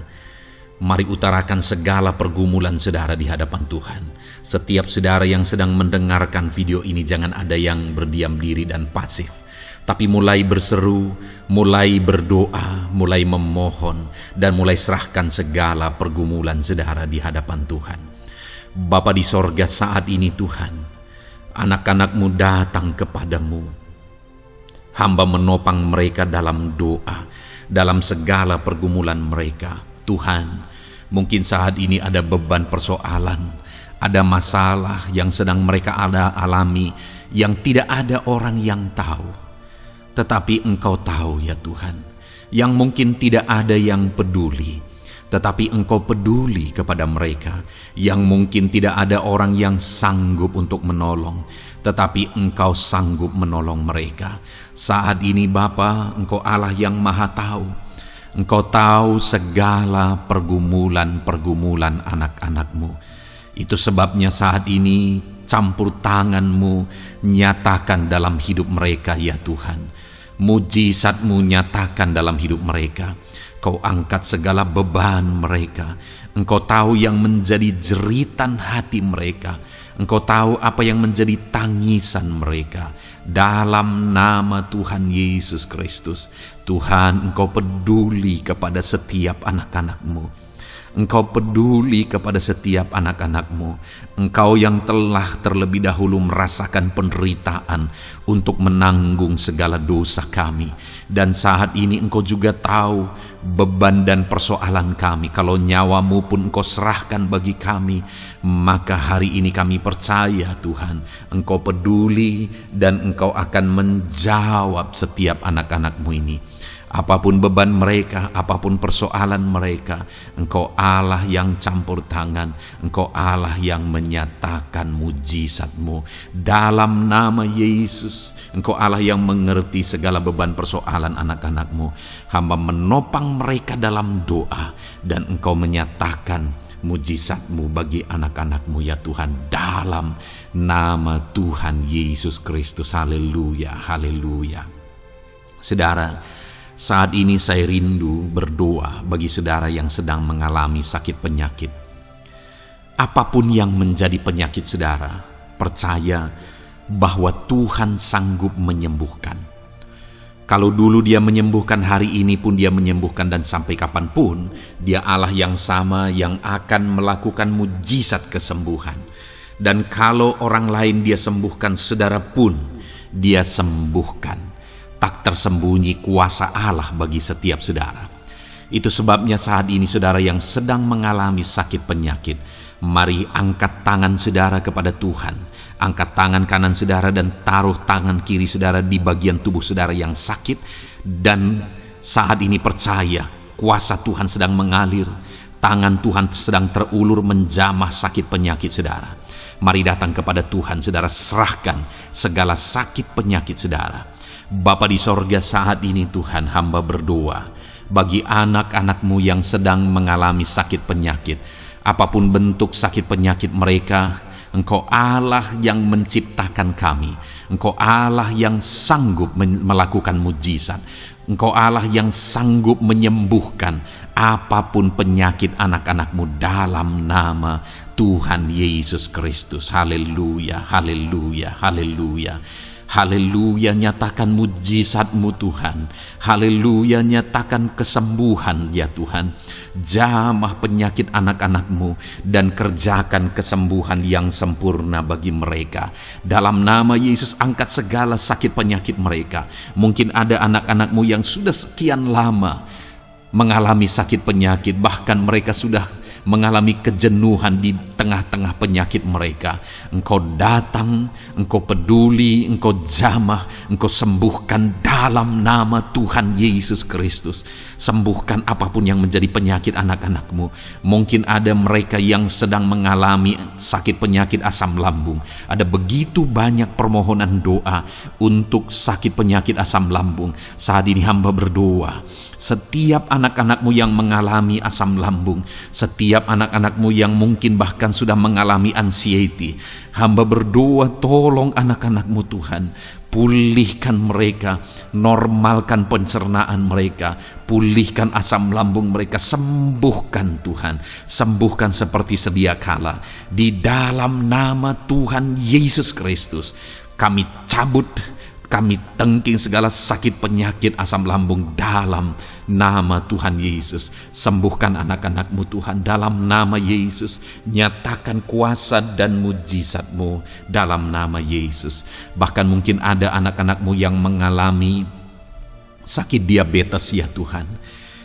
Mari utarakan segala pergumulan saudara di hadapan Tuhan. Setiap saudara yang sedang mendengarkan video ini, jangan ada yang berdiam diri dan pasif, tapi mulai berseru, mulai berdoa, mulai memohon, dan mulai serahkan segala pergumulan saudara di hadapan Tuhan. Bapa di sorga, saat ini Tuhan, anak-anak-Mu datang kepada-Mu. Hamba menopang mereka dalam doa, dalam segala pergumulan mereka. Tuhan, mungkin saat ini ada beban persoalan, ada masalah yang sedang mereka alami, yang tidak ada orang yang tahu. Tetapi Engkau tahu ya Tuhan, yang mungkin tidak ada yang peduli, tetapi Engkau peduli kepada mereka. Yang mungkin tidak ada orang yang sanggup untuk menolong, tetapi Engkau sanggup menolong mereka. Saat ini Bapa, Engkau Allah yang Maha Tahu. Engkau tahu segala pergumulan-pergumulan anak-anak-Mu. Itu sebabnya saat ini campur tangan-Mu nyatakan dalam hidup mereka ya Tuhan. Mujizat-Mu nyatakan dalam hidup mereka. Kau angkat segala beban mereka. Engkau tahu yang menjadi jeritan hati mereka. Engkau tahu apa yang menjadi tangisan mereka. Dalam nama Tuhan Yesus Kristus, Tuhan, Engkau peduli kepada setiap anak-anak-Mu. Engkau peduli kepada setiap anak-anak-Mu. Engkau yang telah terlebih dahulu merasakan penderitaan untuk menanggung segala dosa kami. Dan saat ini Engkau juga tahu beban dan persoalan kami. Kalau nyawa-Mu pun Engkau serahkan bagi kami, maka hari ini kami percaya Tuhan, Engkau peduli dan Engkau akan menjawab setiap anak-anak-Mu ini. Apapun beban mereka, apapun persoalan mereka, Engkau Allah yang campur tangan, Engkau Allah yang menyatakan mujizat-Mu. Dalam nama Yesus, Engkau Allah yang mengerti segala beban persoalan anak-anak-Mu. Hamba menopang mereka dalam doa, dan Engkau menyatakan mujizat-Mu bagi anak-anak-Mu ya Tuhan. Dalam nama Tuhan Yesus Kristus. Haleluya, haleluya. Saudara, saat ini saya rindu berdoa bagi saudara yang sedang mengalami sakit penyakit. Apapun yang menjadi penyakit saudara, percaya bahwa Tuhan sanggup menyembuhkan. Kalau dulu Dia menyembuhkan, hari ini pun Dia menyembuhkan, dan sampai kapanpun Dia Allah yang sama yang akan melakukan mujizat kesembuhan. Dan kalau orang lain Dia sembuhkan, saudara pun Dia sembuhkan. Tak tersembunyi kuasa Allah bagi setiap saudara. Itu sebabnya saat ini saudara yang sedang mengalami sakit penyakit, mari angkat tangan saudara kepada Tuhan. Angkat tangan kanan saudara dan taruh tangan kiri saudara di bagian tubuh saudara yang sakit. Dan saat ini percaya kuasa Tuhan sedang mengalir. Tangan Tuhan sedang terulur menjamah sakit penyakit saudara. Mari datang kepada Tuhan saudara, serahkan segala sakit penyakit saudara. Bapa di sorga, saat ini Tuhan, hamba berdoa bagi anak-anak-Mu yang sedang mengalami sakit penyakit. Apapun bentuk sakit penyakit mereka, Engkau Allah yang menciptakan kami. Engkau Allah yang sanggup melakukan mujizat. Engkau Allah yang sanggup menyembuhkan apapun penyakit anak-anak-Mu dalam nama Tuhan Yesus Kristus. Haleluya, haleluya, haleluya. Haleluya, nyatakan mujizat-Mu Tuhan. Haleluya, nyatakan kesembuhan ya Tuhan. Jamah penyakit anak-anak-Mu dan kerjakan kesembuhan yang sempurna bagi mereka. Dalam nama Yesus, angkat segala sakit penyakit mereka. Mungkin ada anak-anak-Mu yang sudah sekian lama mengalami sakit penyakit, bahkan mereka sudah mengalami kejenuhan di tengah-tengah penyakit mereka. Engkau datang, Engkau peduli, Engkau jamah, Engkau sembuhkan dalam nama Tuhan Yesus Kristus. Sembuhkan apapun yang menjadi penyakit anak-anak-Mu. Mungkin ada mereka yang sedang mengalami sakit penyakit asam lambung. Ada begitu banyak permohonan doa untuk sakit penyakit asam lambung. Saat ini hamba berdoa, setiap anak-anak-Mu yang mengalami asam lambung, setiap anak-anak-Mu yang mungkin bahkan sudah mengalami anxiety, hamba berdoa, tolong anak-anak-Mu Tuhan, pulihkan mereka, normalkan pencernaan mereka, pulihkan asam lambung mereka, sembuhkan Tuhan, sembuhkan seperti sedia kala. Di dalam nama Tuhan Yesus Kristus, kami cabut, kami tengking segala sakit penyakit asam lambung dalam nama Tuhan Yesus. Sembuhkan anak-anak-Mu Tuhan dalam nama Yesus. Nyatakan kuasa dan mujizat-Mu dalam nama Yesus. Bahkan mungkin ada anak-anak-Mu yang mengalami sakit diabetes ya Tuhan,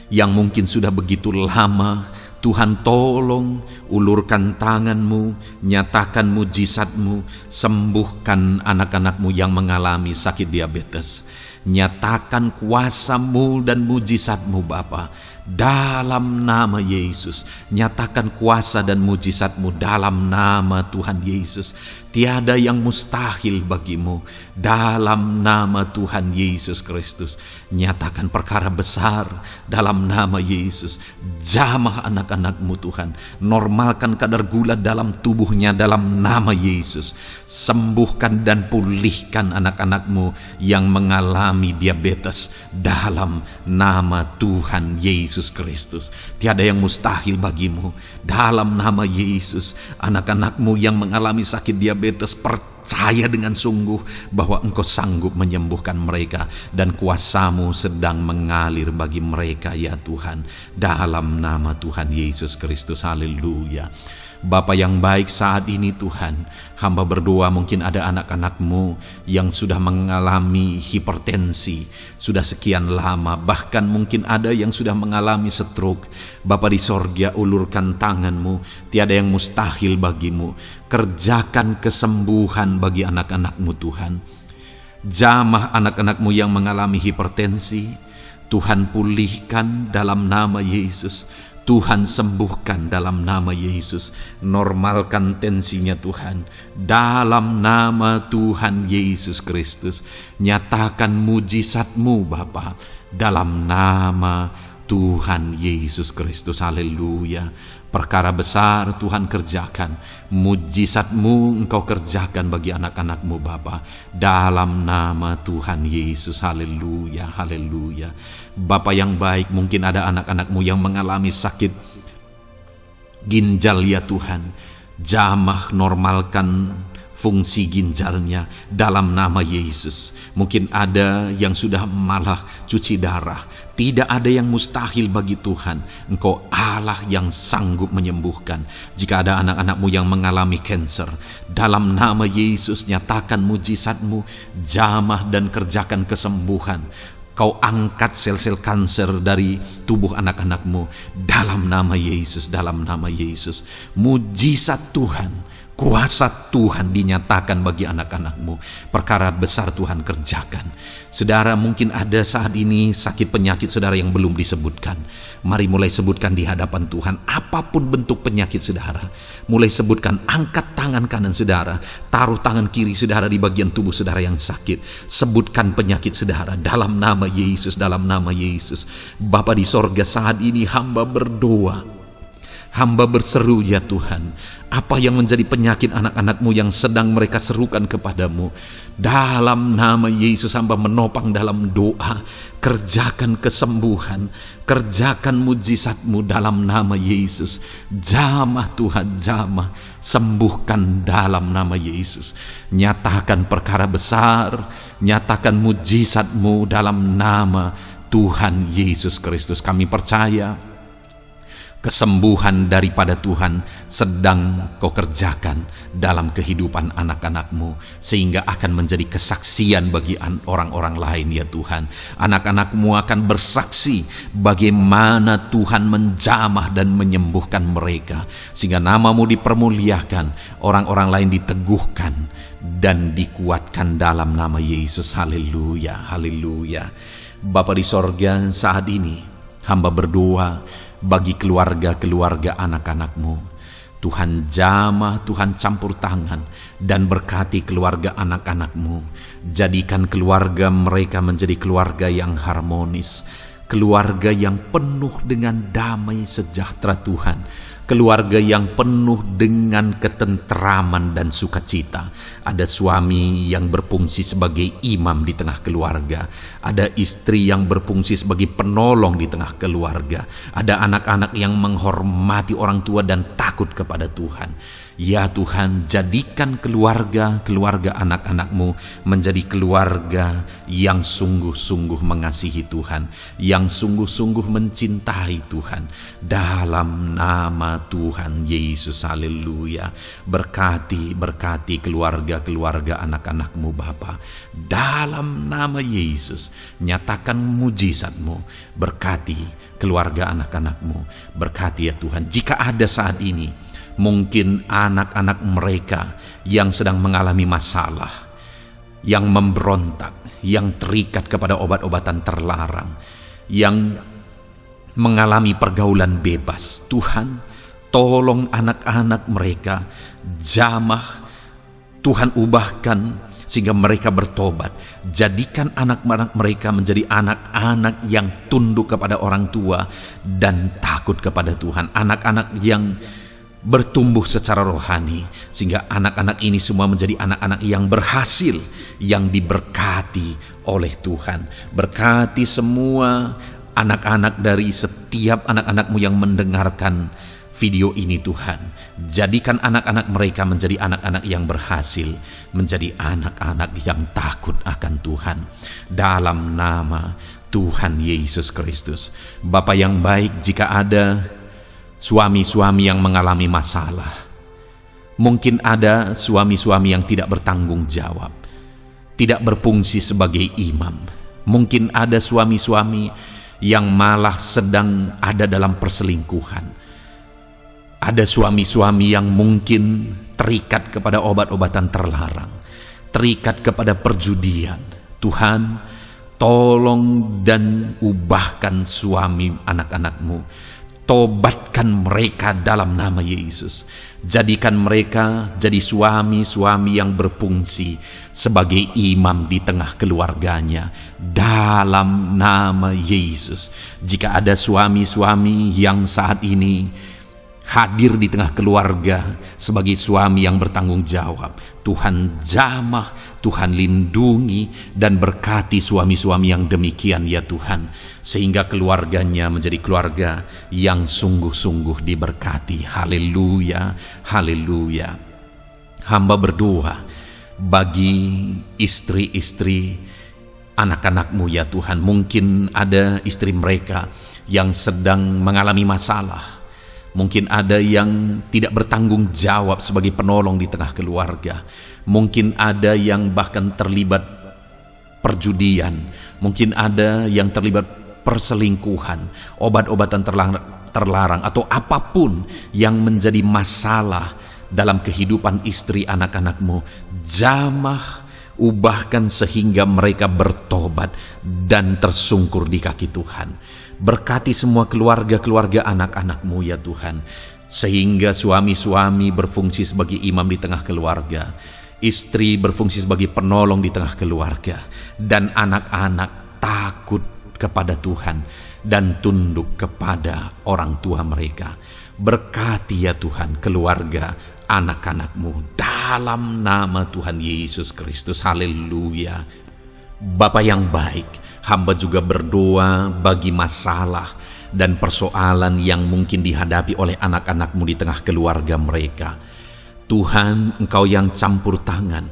yang mungkin sudah begitu lama. Tuhan tolong ulurkan tangan-Mu, nyatakan mujizat-Mu, sembuhkan anak-anak-Mu yang mengalami sakit diabetes. Nyatakan kuasa-Mu dan mujizat-Mu Bapa dalam nama Yesus. Nyatakan kuasa dan mujizat-Mu dalam nama Tuhan Yesus. Tiada yang mustahil bagi-Mu dalam nama Tuhan Yesus Kristus. Nyatakan perkara besar dalam nama Yesus. Jamah anak-anak-Mu Tuhan. Normalkan kadar gula dalam tubuhnya dalam nama Yesus. Sembuhkan dan pulihkan anak-anak-Mu yang mengalami diabetes dalam nama Tuhan Yesus Kristus. Tiada yang mustahil bagi-Mu dalam nama Yesus. Anak-anak-Mu yang mengalami sakit diabetes, percaya dengan sungguh bahwa Engkau sanggup menyembuhkan mereka, dan kuasa-Mu sedang mengalir bagi mereka ya Tuhan, dalam nama Tuhan Yesus Kristus. Haleluya. Bapa yang baik, saat ini Tuhan, hamba berdoa mungkin ada anak-anak-Mu yang sudah mengalami hipertensi, sudah sekian lama, bahkan mungkin ada yang sudah mengalami stroke. Bapa di sorga, ulurkan tangan-Mu, tiada yang mustahil bagi-Mu. Kerjakan kesembuhan bagi anak-anak-Mu Tuhan. Jamah anak-anak-Mu yang mengalami hipertensi, Tuhan pulihkan dalam nama Yesus. Tuhan sembuhkan dalam nama Yesus. Normalkan tensinya Tuhan dalam nama Tuhan Yesus Kristus. Nyatakan mujizat-Mu Bapa dalam nama Tuhan Yesus Kristus. Haleluya. Perkara besar Tuhan kerjakan. Mujizat-Mu Engkau kerjakan bagi anak-anak-Mu Bapa dalam nama Tuhan Yesus. Haleluya, haleluya. Bapa yang baik, mungkin ada anak-anak-Mu yang mengalami sakit ginjal ya Tuhan. Jamah normalkan fungsi ginjalnya dalam nama Yesus. Mungkin ada yang sudah malah cuci darah. Tidak ada yang mustahil bagi Tuhan. Engkau Allah yang sanggup menyembuhkan. Jika ada anak-anakmu yang mengalami kanker, dalam nama Yesus nyatakan mujizatmu, jamah dan kerjakan kesembuhan. Kau angkat sel-sel kanker dari tubuh anak-anakmu dalam nama Yesus, dalam nama Yesus. Mujizat Tuhan, kuasa Tuhan dinyatakan bagi anak-anakmu. Perkara besar Tuhan kerjakan. Saudara, mungkin ada saat ini sakit penyakit saudara yang belum disebutkan. Mari mulai sebutkan di hadapan Tuhan. Apapun bentuk penyakit saudara, mulai sebutkan. Angkat tangan kanan saudara, taruh tangan kiri saudara di bagian tubuh saudara yang sakit. Sebutkan penyakit saudara dalam nama Yesus, dalam nama Yesus. Bapa di sorga, saat ini hamba berdoa, hamba berseru, ya Tuhan, apa yang menjadi penyakit anak-anakmu yang sedang mereka serukan kepadamu, dalam nama Yesus hamba menopang dalam doa. Kerjakan kesembuhan, kerjakan mujizatmu dalam nama Yesus. Jamah Tuhan, jamah, sembuhkan dalam nama Yesus. Nyatakan perkara besar, nyatakan mujizatmu dalam nama Tuhan Yesus Kristus. Kami percaya kesembuhan daripada Tuhan sedang kau kerjakan dalam kehidupan anak-anakmu, sehingga akan menjadi kesaksian bagi orang-orang lain, ya Tuhan. Anak-anakmu akan bersaksi bagaimana Tuhan menjamah dan menyembuhkan mereka, sehingga namamu dipermuliakan, orang-orang lain diteguhkan dan dikuatkan dalam nama Yesus. Haleluya, haleluya. Bapa di sorga, saat ini hamba berdoa bagi keluarga-keluarga anak-anakmu. Tuhan jamah, Tuhan campur tangan dan berkati keluarga anak-anakmu. Jadikan keluarga mereka menjadi keluarga yang harmonis, keluarga yang penuh dengan damai sejahtera Tuhan, keluarga yang penuh dengan ketenteraman dan sukacita. Ada suami yang berfungsi sebagai imam di tengah keluarga, ada istri yang berfungsi sebagai penolong di tengah keluarga, ada anak-anak yang menghormati orang tua dan takut kepada Tuhan. Ya Tuhan, jadikan keluarga anak-anakmu menjadi keluarga yang sungguh-sungguh mengasihi Tuhan, yang sungguh-sungguh mencintai Tuhan. Dalam nama Tuhan Yesus, haleluya. Berkati keluarga anak-anakmu Bapa. Dalam nama Yesus, nyatakan mujizatmu. Berkati keluarga anak-anakmu. Berkati ya Tuhan. Jika ada saat ini mungkin anak-anak mereka yang sedang mengalami masalah, yang memberontak, yang terikat kepada obat-obatan terlarang, yang mengalami pergaulan bebas, Tuhan, tolong anak-anak mereka, jamah, Tuhan ubahkan sehingga mereka bertobat. Jadikan anak-anak mereka menjadi anak-anak yang tunduk kepada orang tua dan takut kepada Tuhan. Anak-anak yang bertumbuh secara rohani, sehingga anak-anak ini semua menjadi anak-anak yang berhasil, yang diberkati oleh Tuhan. Berkati semua anak-anak dari setiap anak-anakmu yang mendengarkan video ini Tuhan. Jadikan anak-anak mereka menjadi anak-anak yang berhasil, menjadi anak-anak yang takut akan Tuhan. Dalam nama Tuhan Yesus Kristus. Bapa yang baik, jika ada suami-suami yang mengalami masalah, mungkin ada suami-suami yang tidak bertanggung jawab, tidak berfungsi sebagai imam, mungkin ada suami-suami yang malah sedang ada dalam perselingkuhan, ada suami-suami yang mungkin terikat kepada obat-obatan terlarang, terikat kepada perjudian. Tuhan, tolong dan ubahkan suami anak-anakmu. Tobatkan mereka dalam nama Yesus. Jadikan mereka jadi suami-suami yang berfungsi sebagai imam di tengah keluarganya. Dalam nama Yesus. Jika ada suami-suami yang saat ini hadir di tengah keluarga sebagai suami yang bertanggung jawab. Tuhan jamah, Tuhan lindungi dan berkati suami-suami yang demikian ya Tuhan, sehingga keluarganya menjadi keluarga yang sungguh-sungguh diberkati. Haleluya, haleluya. Hamba berdoa bagi istri-istri anak-anak-Mu ya Tuhan. Mungkin ada istri mereka yang sedang mengalami masalah. Mungkin ada yang tidak bertanggung jawab sebagai penolong di tengah keluarga. Mungkin ada yang bahkan terlibat perjudian. Mungkin ada yang terlibat perselingkuhan, obat-obatan terlarang, atau apapun yang menjadi masalah dalam kehidupan istri anak-anak-Mu. Jamah, ubahkan sehingga mereka bertobat dan tersungkur di kaki Tuhan. Berkati semua keluarga-keluarga anak-anak-Mu ya Tuhan, sehingga suami-suami berfungsi sebagai imam di tengah keluarga, istri berfungsi sebagai penolong di tengah keluarga, dan anak-anak takut kepada Tuhan dan tunduk kepada orang tua mereka. Berkati ya Tuhan keluarga anak-anak-Mu dalam nama Tuhan Yesus Kristus. Haleluya. Bapa yang baik, hamba juga berdoa bagi masalah dan persoalan yang mungkin dihadapi oleh anak-anak-Mu di tengah keluarga mereka. Tuhan, Engkau yang campur tangan,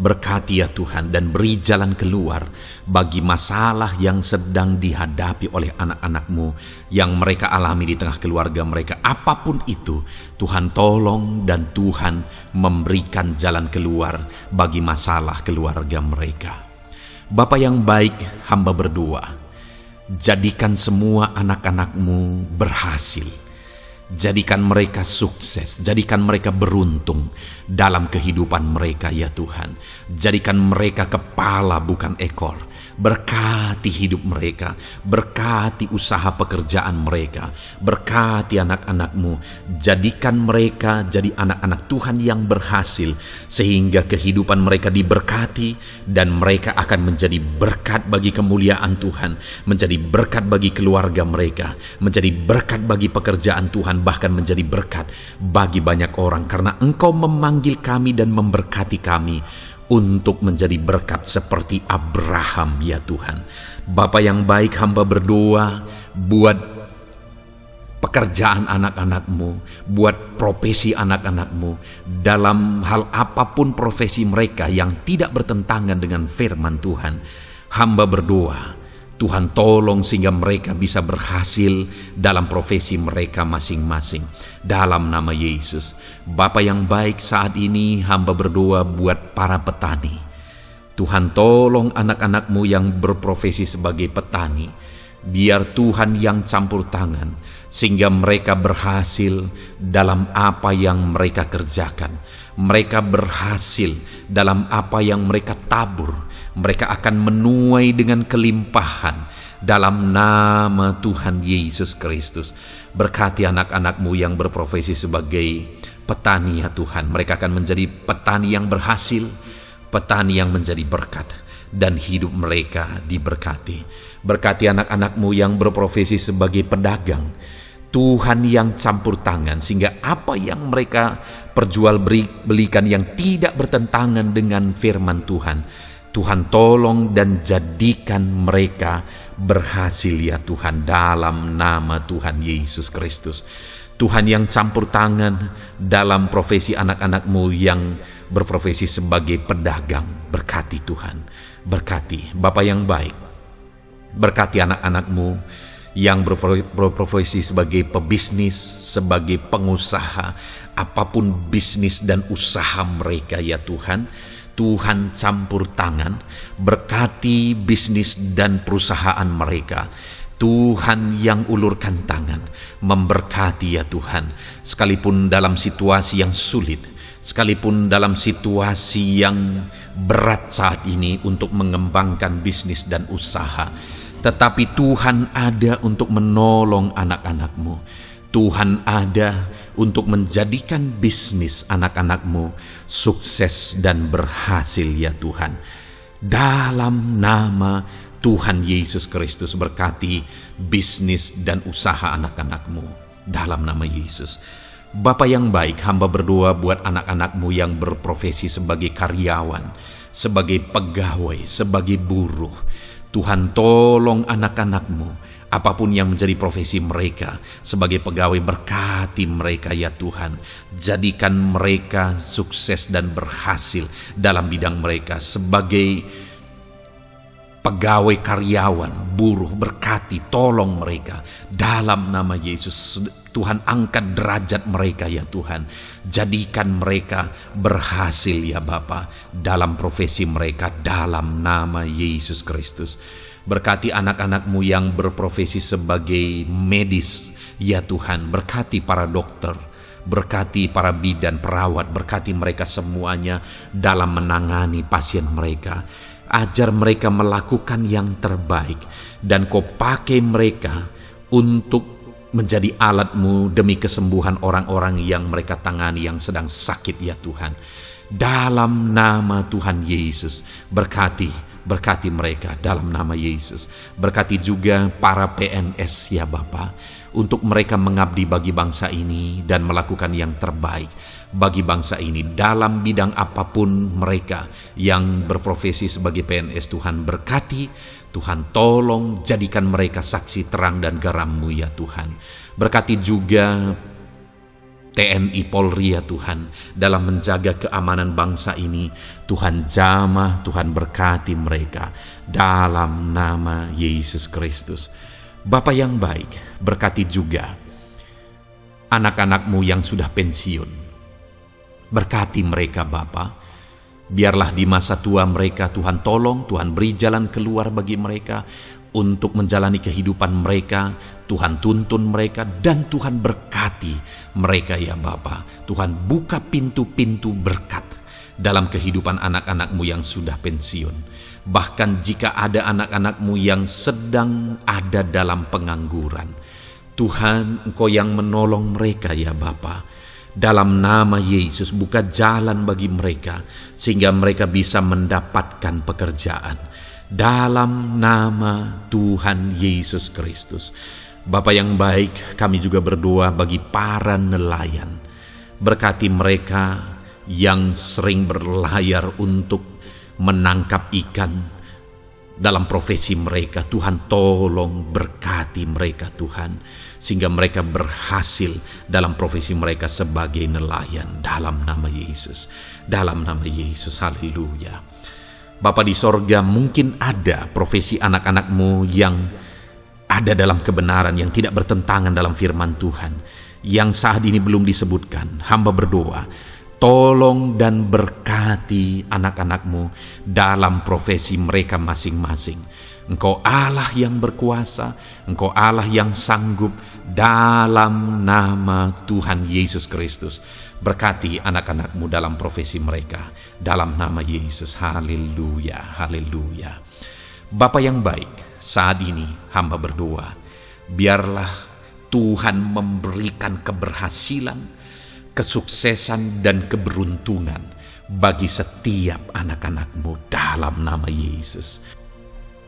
berkati ya Tuhan dan beri jalan keluar bagi masalah yang sedang dihadapi oleh anak-anak-Mu yang mereka alami di tengah keluarga mereka. Apapun itu, Tuhan tolong dan Tuhan memberikan jalan keluar bagi masalah keluarga mereka. Bapa yang baik, hamba berdoa, jadikan semua anak-anak-Mu berhasil. Jadikan mereka sukses, jadikan mereka beruntung dalam kehidupan mereka ya Tuhan. Jadikan mereka kepala bukan ekor. Berkati hidup mereka, berkati usaha pekerjaan mereka, berkati anak-anak-Mu. Jadikan mereka jadi anak-anak Tuhan yang berhasil, sehingga kehidupan mereka diberkati dan mereka akan menjadi berkat bagi kemuliaan Tuhan, menjadi berkat bagi keluarga mereka, menjadi berkat bagi pekerjaan Tuhan, bahkan menjadi berkat bagi banyak orang, karena Engkau memanggil kami dan memberkati kami untuk menjadi berkat seperti Abraham ya Tuhan. Bapa yang baik, hamba berdoa buat pekerjaan anak-anak-Mu, buat profesi anak-anak-Mu, dalam hal apapun profesi mereka yang tidak bertentangan dengan firman Tuhan. Hamba berdoa Tuhan tolong sehingga mereka bisa berhasil dalam profesi mereka masing-masing. Dalam nama Yesus. Bapa yang baik, saat ini hamba berdoa buat para petani. Tuhan tolong anak-anak-Mu yang berprofesi sebagai petani. Biar Tuhan yang campur tangan sehingga mereka berhasil dalam apa yang mereka kerjakan. Mereka berhasil dalam apa yang mereka tabur. Mereka akan menuai dengan kelimpahan dalam nama Tuhan Yesus Kristus. Berkati anak-anak-Mu yang berprofesi sebagai petani ya Tuhan. Mereka akan menjadi petani yang berhasil, petani yang menjadi berkat, dan hidup mereka diberkati. Berkati anak-anak-Mu yang berprofesi sebagai pedagang. Tuhan yang campur tangan sehingga apa yang mereka perjualbelikan yang tidak bertentangan dengan firman Tuhan, Tuhan tolong dan jadikan mereka berhasil ya Tuhan, dalam nama Tuhan Yesus Kristus. Tuhan yang campur tangan dalam profesi anak-anak-Mu yang berprofesi sebagai pedagang. Berkati Tuhan, berkati Bapa yang baik. Berkati anak-anak-Mu yang berprofesi sebagai pebisnis, sebagai pengusaha, apapun bisnis dan usaha mereka ya Tuhan. Tuhan campur tangan, berkati bisnis dan perusahaan mereka. Tuhan yang ulurkan tangan, memberkati ya Tuhan. Sekalipun dalam situasi yang sulit, sekalipun dalam situasi yang berat saat ini untuk mengembangkan bisnis dan usaha, tetapi Tuhan ada untuk menolong anak-anak-Mu. Tuhan ada untuk menjadikan bisnis anak-anak-Mu sukses dan berhasil ya Tuhan. Dalam nama Tuhan Yesus Kristus, berkati bisnis dan usaha anak-anak-Mu. Dalam nama Yesus. Bapa yang baik, hamba berdoa buat anak-anak-Mu yang berprofesi sebagai karyawan, sebagai pegawai, sebagai buruh. Tuhan, tolong anak-anak-Mu, apapun yang menjadi profesi mereka, sebagai pegawai, berkati mereka ya Tuhan. Jadikan mereka sukses dan berhasil dalam bidang mereka. Sebagai pegawai, karyawan, buruh, berkati, tolong mereka dalam nama Yesus. Tuhan, angkat derajat mereka ya Tuhan. Jadikan mereka berhasil ya Bapa dalam profesi mereka dalam nama Yesus Kristus. Berkati anak-anak-Mu yang berprofesi sebagai medis ya Tuhan. Berkati para dokter, berkati para bidan, perawat, berkati mereka semuanya dalam menangani pasien mereka. Ajar mereka melakukan yang terbaik, dan Kau pakai mereka untuk menjadi alat-Mu demi kesembuhan orang-orang yang mereka tangani yang sedang sakit ya Tuhan. Dalam nama Tuhan Yesus, berkati mereka dalam nama Yesus. Berkati juga para PNS ya Bapa, untuk mereka mengabdi bagi bangsa ini dan melakukan yang terbaik bagi bangsa ini dalam bidang apapun mereka yang berprofesi sebagai PNS. Tuhan berkati, Tuhan tolong jadikan mereka saksi terang dan garam-Mu ya Tuhan. Berkati juga TNI Polri ya Tuhan dalam menjaga keamanan bangsa ini. Tuhan jamah, Tuhan berkati mereka dalam nama Yesus Kristus. Bapa yang baik, berkati juga anak-anak-Mu yang sudah pensiun. Berkati mereka Bapa, biarlah di masa tua mereka Tuhan tolong, Tuhan beri jalan keluar bagi mereka untuk menjalani kehidupan mereka. Tuhan tuntun mereka dan Tuhan berkati mereka ya Bapa. Tuhan buka pintu-pintu berkat dalam kehidupan anak-anak-Mu yang sudah pensiun. Bahkan jika ada anak-anak-Mu yang sedang ada dalam pengangguran, Tuhan, Engkau yang menolong mereka ya Bapa. Dalam nama Yesus, buka jalan bagi mereka sehingga mereka bisa mendapatkan pekerjaan. Dalam nama Tuhan Yesus Kristus. Bapa yang baik, kami juga berdoa bagi para nelayan. Berkati mereka yang sering berlayar untuk menangkap ikan dalam profesi mereka. Tuhan tolong berkati mereka Tuhan, sehingga mereka berhasil dalam profesi mereka sebagai nelayan dalam nama Yesus. Dalam nama Yesus, haleluya. Bapa di sorga, mungkin ada profesi anak-anak-Mu yang ada dalam kebenaran, yang tidak bertentangan dalam firman Tuhan, yang saat ini belum disebutkan. Hamba berdoa, tolong dan berkati anak-anak-Mu dalam profesi mereka masing-masing. Engkau Allah yang berkuasa, Engkau Allah yang sanggup, dalam nama Tuhan Yesus Kristus. Berkati anak-anak-Mu dalam profesi mereka, dalam nama Yesus. Haleluya, haleluya. Bapa yang baik, saat ini hamba berdoa, biarlah Tuhan memberikan keberhasilan, kesuksesan dan keberuntungan bagi setiap anak-anak-Mu dalam nama Yesus.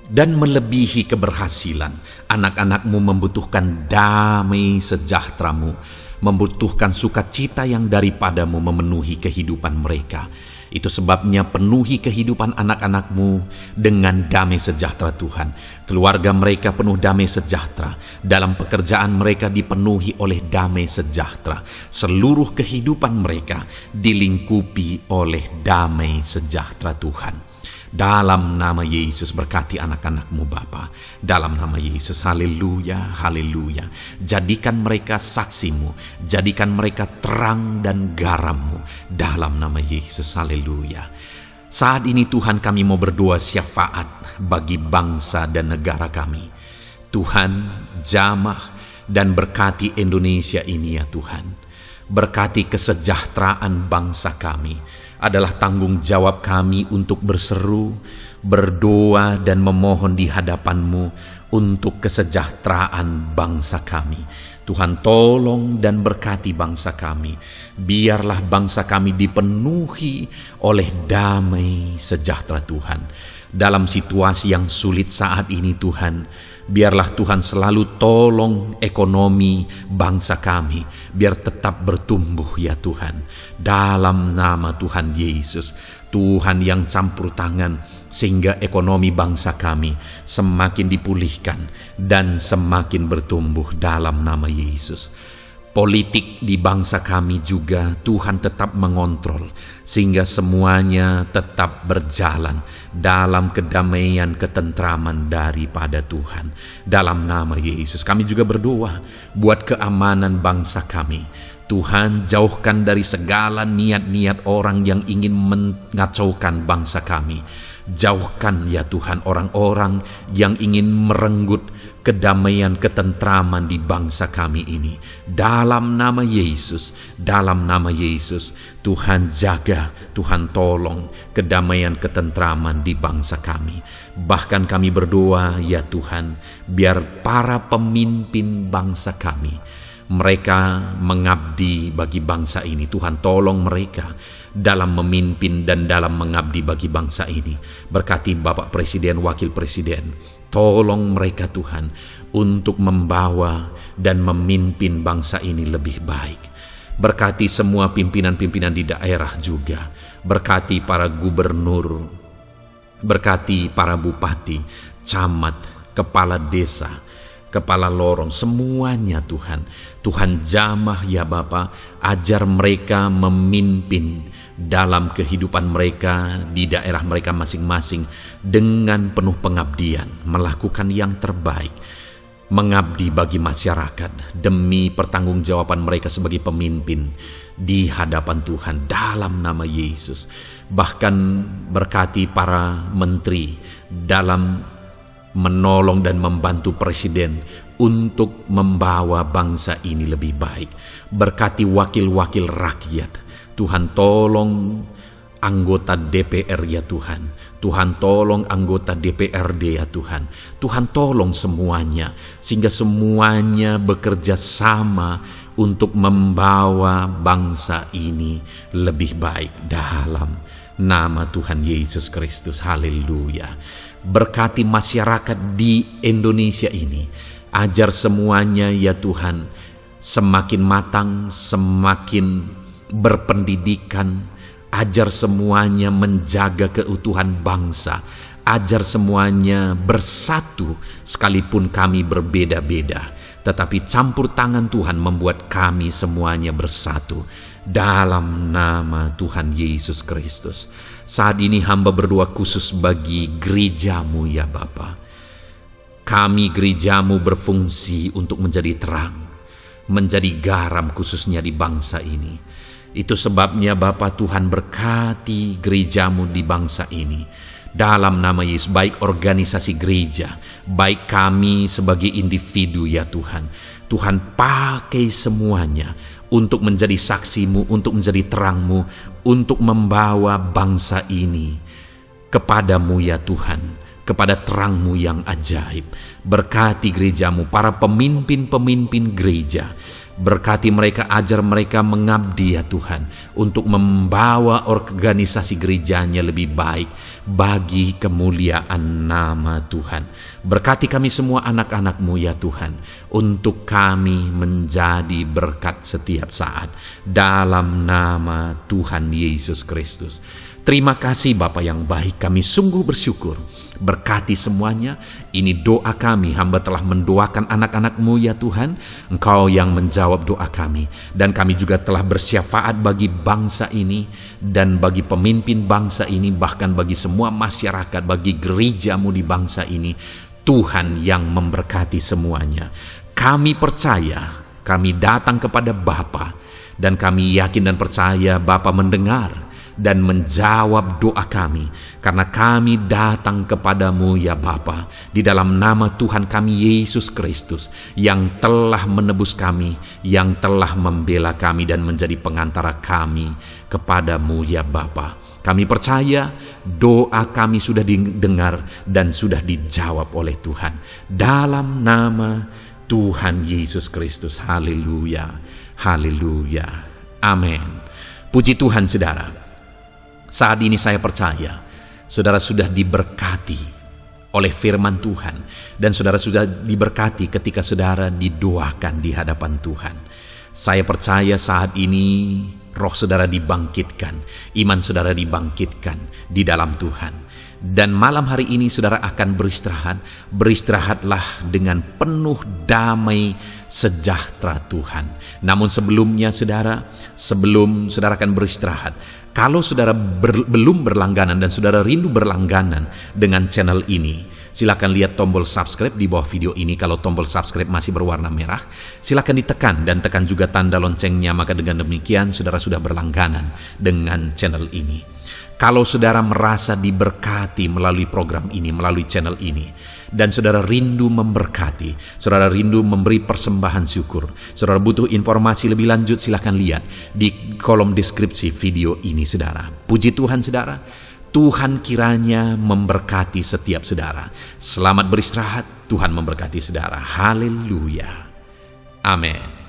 Dan melebihi keberhasilan, anak-anak-Mu membutuhkan damai sejahtera-Mu, membutuhkan sukacita yang daripada-Mu memenuhi kehidupan mereka. Itu sebabnya penuhi kehidupan anak-anak-Mu dengan damai sejahtera Tuhan. Keluarga mereka penuh damai sejahtera. Dalam pekerjaan mereka dipenuhi oleh damai sejahtera. Seluruh kehidupan mereka dilingkupi oleh damai sejahtera Tuhan. Dalam nama Yesus, berkati anak-anak-Mu Bapa. Dalam nama Yesus, haleluya, haleluya. Jadikan mereka saksi-Mu, jadikan mereka terang dan garam-Mu. Dalam nama Yesus, haleluya. Saat ini Tuhan, kami mau berdoa syafaat bagi bangsa dan negara kami. Tuhan, jamah dan berkati Indonesia ini ya Tuhan. Berkati kesejahteraan bangsa kami. Adalah tanggung jawab kami untuk berseru, berdoa dan memohon di hadapan-Mu untuk kesejahteraan bangsa kami. Tuhan, tolong dan berkati bangsa kami. Biarlah bangsa kami dipenuhi oleh damai sejahtera Tuhan. Dalam situasi yang sulit saat ini Tuhan, biarlah Tuhan selalu tolong ekonomi bangsa kami, biar tetap bertumbuh ya Tuhan. Dalam nama Tuhan Yesus, Tuhan yang campur tangan, sehingga ekonomi bangsa kami semakin dipulihkan dan semakin bertumbuh dalam nama Yesus. Politik di bangsa kami juga Tuhan tetap mengontrol, sehingga semuanya tetap berjalan dalam kedamaian, ketentraman daripada Tuhan. Dalam nama Yesus kami juga berdoa buat keamanan bangsa kami. Tuhan, jauhkan dari segala niat-niat orang yang ingin mengacaukan bangsa kami. Jauhkan ya Tuhan orang-orang yang ingin merenggut kedamaian, ketentraman di bangsa kami ini. Dalam nama Yesus, dalam nama Yesus, Tuhan jaga, Tuhan tolong kedamaian, ketentraman di bangsa kami. Bahkan kami berdoa ya Tuhan, biar para pemimpin bangsa kami, mereka mengabdi bagi bangsa ini. Tuhan tolong mereka dalam memimpin dan dalam mengabdi bagi bangsa ini. Berkati Bapak Presiden, Wakil Presiden, tolong mereka Tuhan untuk membawa dan memimpin bangsa ini lebih baik. Berkati semua pimpinan-pimpinan di daerah juga. Berkati para gubernur, berkati para bupati, camat, kepala desa, kepala lorong, semuanya Tuhan. Tuhan jamah ya Bapa, ajar mereka memimpin dalam kehidupan mereka di daerah mereka masing-masing dengan penuh pengabdian, melakukan yang terbaik, mengabdi bagi masyarakat demi pertanggungjawaban mereka sebagai pemimpin di hadapan Tuhan dalam nama Yesus. Bahkan berkati para menteri dalam menolong dan membantu presiden untuk membawa bangsa ini lebih baik. Berkati wakil-wakil rakyat. Tuhan tolong anggota DPR ya Tuhan. Tuhan tolong anggota DPRD ya Tuhan. Tuhan tolong semuanya, sehingga semuanya bekerja sama untuk membawa bangsa ini lebih baik dalam nama Tuhan Yesus Kristus. Haleluya. Berkati masyarakat di Indonesia ini. Ajar semuanya ya Tuhan semakin matang, semakin berpendidikan. Ajar semuanya menjaga keutuhan bangsa. Ajar semuanya bersatu sekalipun kami berbeda-beda. Tetapi campur tangan Tuhan membuat kami semuanya bersatu. Dalam nama Tuhan Yesus Kristus. Saat ini hamba berdoa khusus bagi gerejamu ya Bapa. Kami gerejamu berfungsi untuk menjadi terang, menjadi garam khususnya di bangsa ini. Itu sebabnya Bapa, Tuhan berkati gerejamu di bangsa ini. Dalam nama Yesus, baik organisasi gereja, baik kami sebagai individu ya Tuhan. Tuhan pakai semuanya untuk menjadi saksimu, untuk menjadi terangmu, untuk membawa bangsa ini kepadamu ya Tuhan, kepada terangmu yang ajaib. Berkati gerejamu, para pemimpin-pemimpin gereja. Berkati mereka, ajar mereka mengabdi ya Tuhan, untuk membawa organisasi gerejanya lebih baik bagi kemuliaan nama Tuhan. Berkati kami semua anak-anak-Mu ya Tuhan, untuk kami menjadi berkat setiap saat dalam nama Tuhan Yesus Kristus. Terima kasih Bapa yang baik, kami sungguh bersyukur. Berkati semuanya. Ini doa kami, hamba telah mendoakan anak-anak-Mu ya Tuhan. Engkau yang menjawab doa kami. Dan kami juga telah bersyafaat bagi bangsa ini, dan bagi pemimpin bangsa ini, bahkan bagi semua masyarakat, bagi gerejamu di bangsa ini. Tuhan yang memberkati semuanya. Kami percaya, kami datang kepada Bapa, dan kami yakin dan percaya Bapa mendengar dan menjawab doa kami, karena kami datang kepadamu ya Bapa, di dalam nama Tuhan kami Yesus Kristus, yang telah menebus kami, yang telah membela kami dan menjadi pengantara kami kepadamu ya Bapa. Kami percaya doa kami sudah didengar dan sudah dijawab oleh Tuhan. Dalam nama Tuhan Yesus Kristus. Haleluya. Haleluya. Amin. Puji Tuhan saudara. Saat ini saya percaya saudara sudah diberkati oleh firman Tuhan, dan saudara sudah diberkati ketika saudara didoakan di hadapan Tuhan. Saya percaya saat ini roh saudara dibangkitkan, iman saudara dibangkitkan di dalam Tuhan. Dan malam hari ini saudara akan beristirahat. Beristirahatlah dengan penuh damai sejahtera Tuhan. Namun sebelumnya saudara, sebelum saudara akan beristirahat, kalau saudara belum berlangganan dan saudara rindu berlangganan dengan channel ini, silakan lihat tombol subscribe di bawah video ini. Kalau tombol subscribe masih berwarna merah, silakan ditekan dan tekan juga tanda loncengnya, maka dengan demikian saudara sudah berlangganan dengan channel ini. Kalau saudara merasa diberkati melalui program ini, melalui channel ini, dan saudara rindu memberkati, saudara rindu memberi persembahan syukur, saudara butuh informasi lebih lanjut, silakan lihat di kolom deskripsi video ini saudara. Puji Tuhan saudara, Tuhan kiranya memberkati setiap saudara. Selamat beristirahat, Tuhan memberkati saudara. Haleluya. Amin.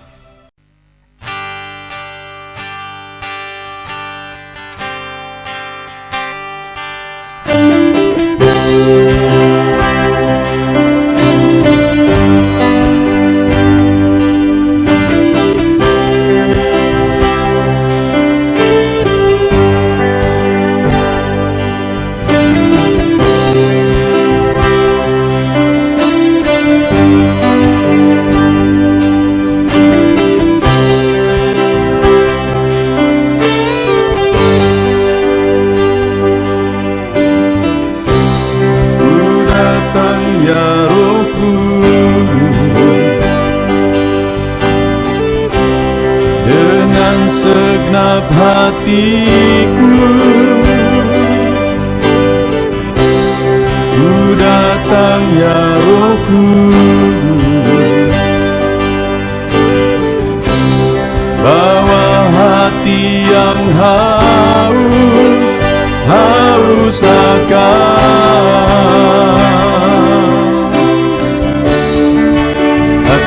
Segenap hatiku ku datang ya Roh Kudus, bawa hati yang haus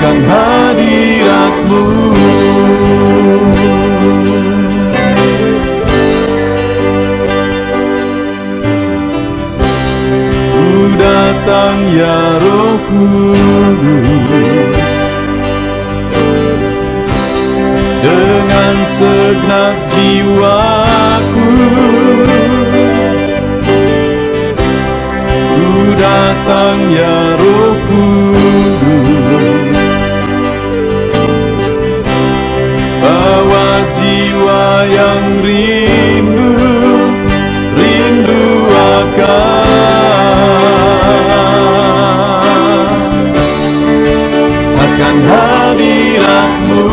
akan hadirat-Mu. Datang ya Roh Kudus, dengan segenap jiwaku ku datang ya Roh Kudus, bawa jiwa yang rindu akan hadirat-Mu.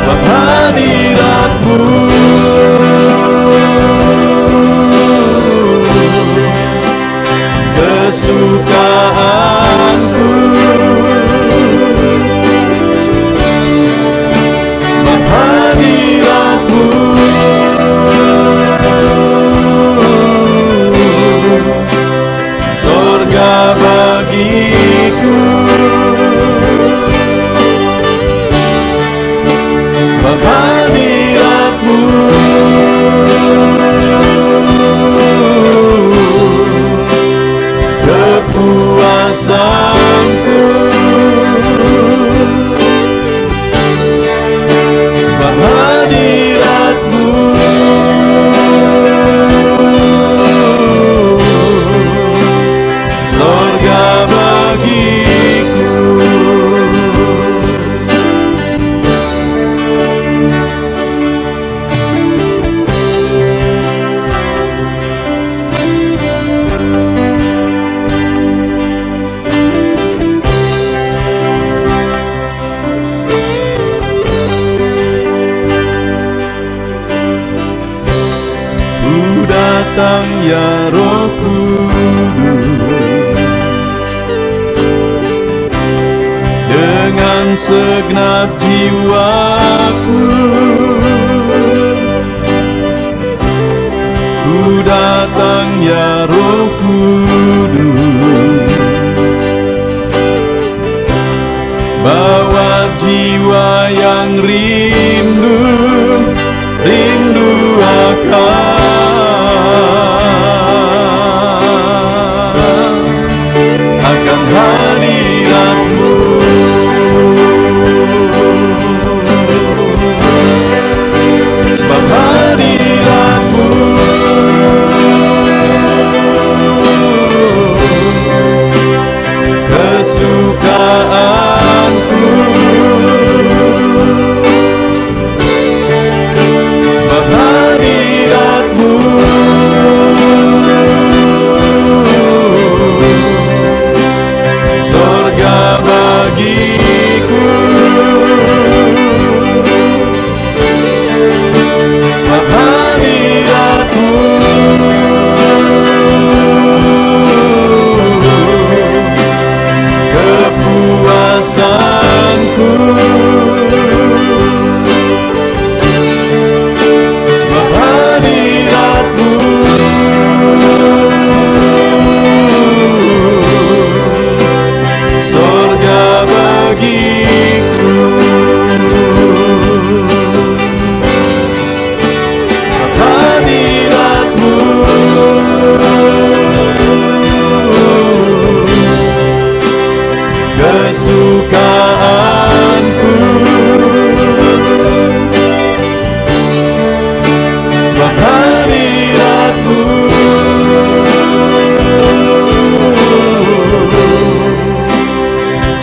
Sebab hadirat-Mu kesukaanku, sebab hadirat-Mu sorga bagiku, sebab hadirat-Mu kepuasanku, sebab hadirat-Mu sorga bagiku. segenap jiwaku. Ku datang ya Roh Kudus, bawa jiwa yang rindu akan hadirat-Mu. Sebab hadirat-Mu kesukaanku. Sebab hadirat-Mu sorga bagiku. Sebab hadirat-Mu kepuasanku. Sebab hadirat-Mu sorga bagiku. Sebab hadirat-Mu kesukaanku. Sebab hadirat-Mu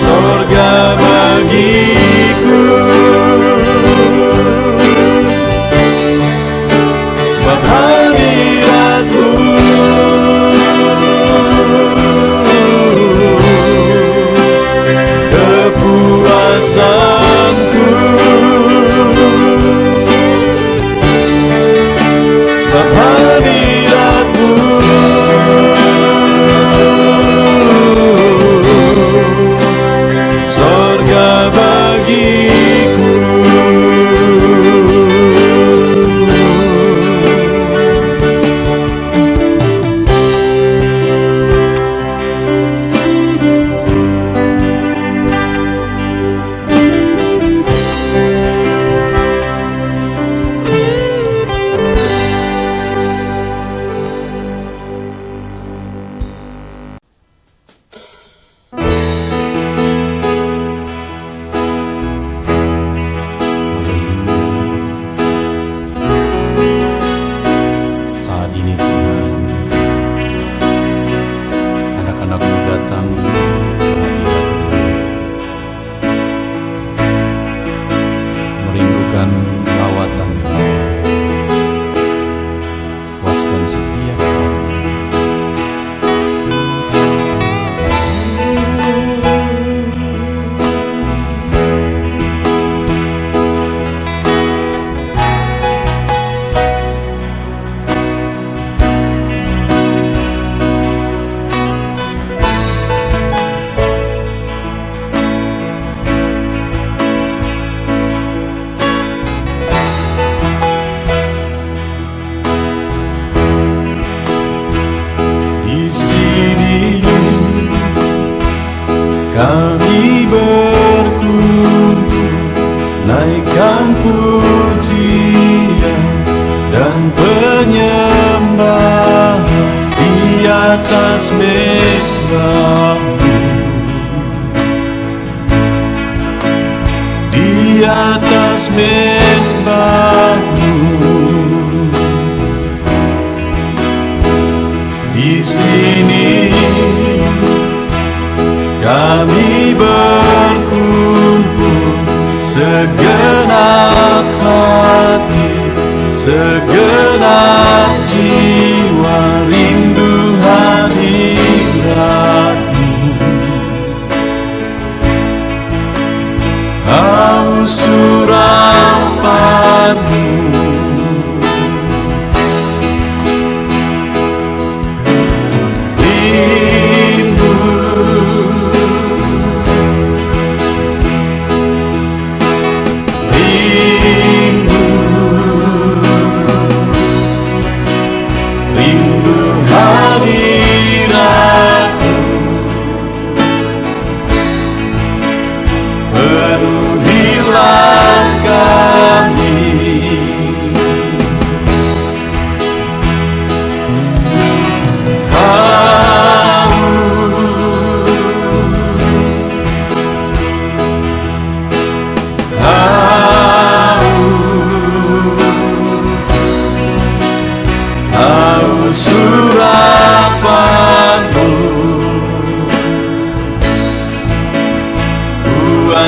sorga bagiku. Sebab hadirat-Mu kepuasanku. Sebab hadirat-Mu sorga bagiku. Saat ini Tuhan, anak-anak-Mu datang ke hadirat-Mu, merindukan lawatan-Mu. Puaskan setiap kami. Kami berkumpul, naikkan pujian dan penyembahan di atas mezbah-Mu, di atas mezbah-Mu. Di sini kami berkumpul, segenap hati, segenap jiwa rindu hadirat-Mu. Haus surapan-Mu,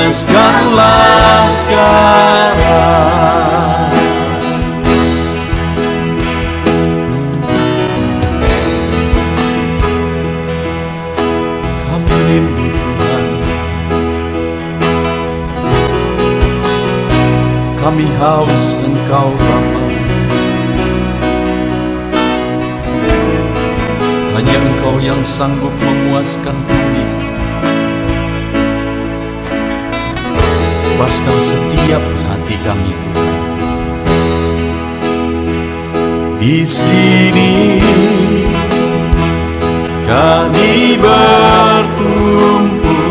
puaskanlah sekarang. Kami rindu Tuhan, kami haus Engkau Bapa. Hanya Engkau yang sanggup memuaskan kami. Puaskan setiap hati kami Tuhan. Di sini kami berkumpul,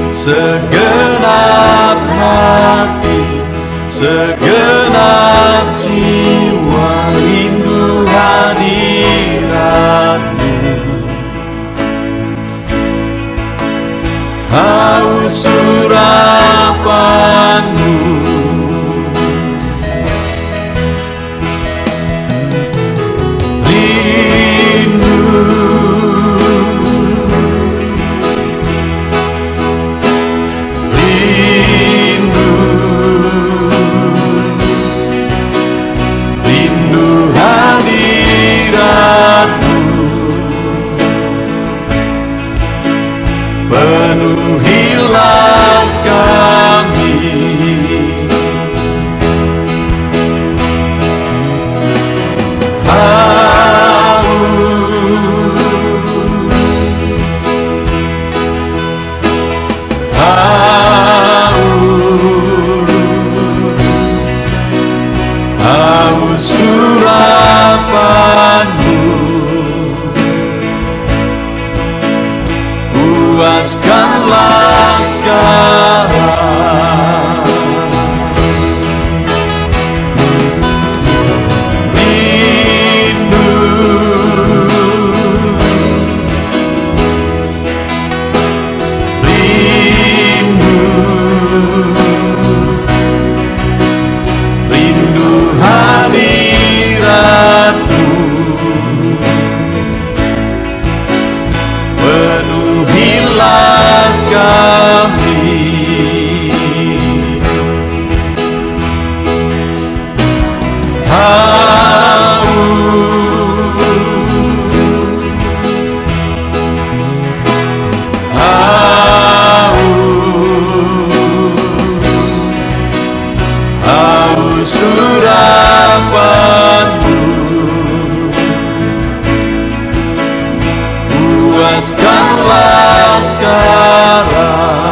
segenap hati, segenap jiwa rindu hadirat-Mu. Haus urapan-Mu, rindu, rindu, rindu hadirat-Mu. Penuhilah kami, haus urapan-Mu. Puaskanlah sekarang. Rindu, rindu, rindu hadirat-Mu. Penuhilah kami, haus urapan-Mu. Puaskanlah sekarang.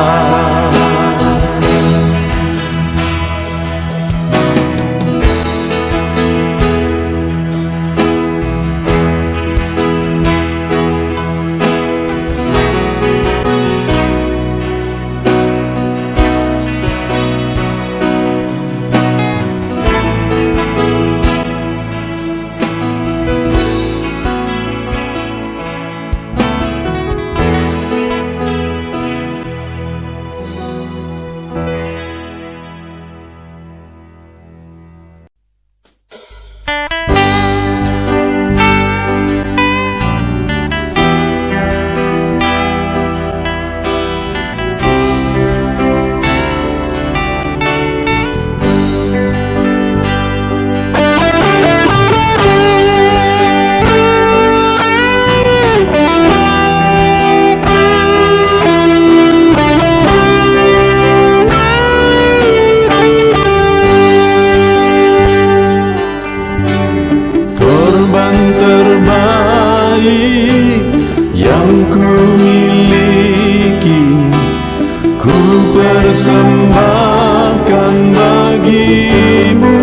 persembahkan bagimu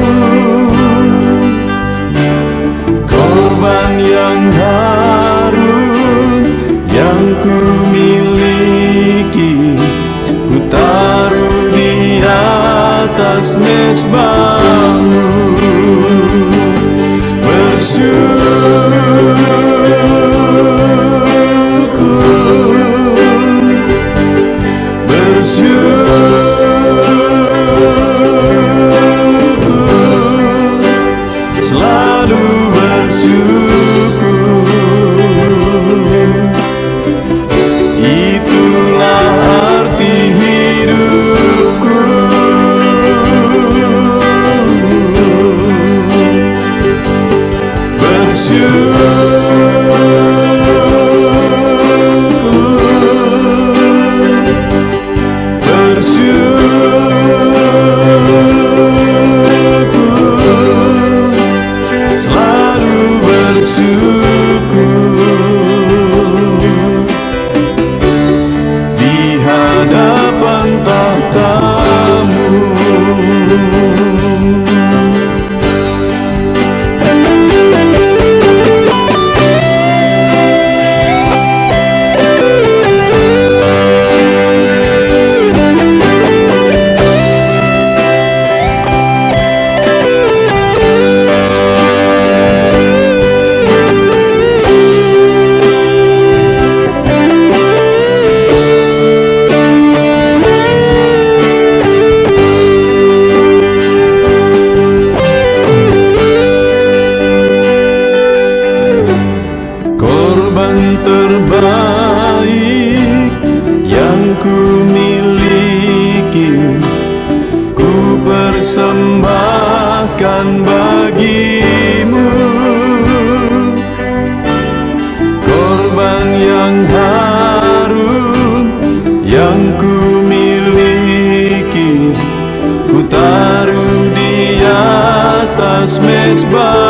korban yang harum yang ku miliki, ku taruh di atas mezbahmu selalu bersyukur. Itulah arti hidup persembahkan bagimu, korban yang harum yang ku miliki, ku taruh di atas mezbah.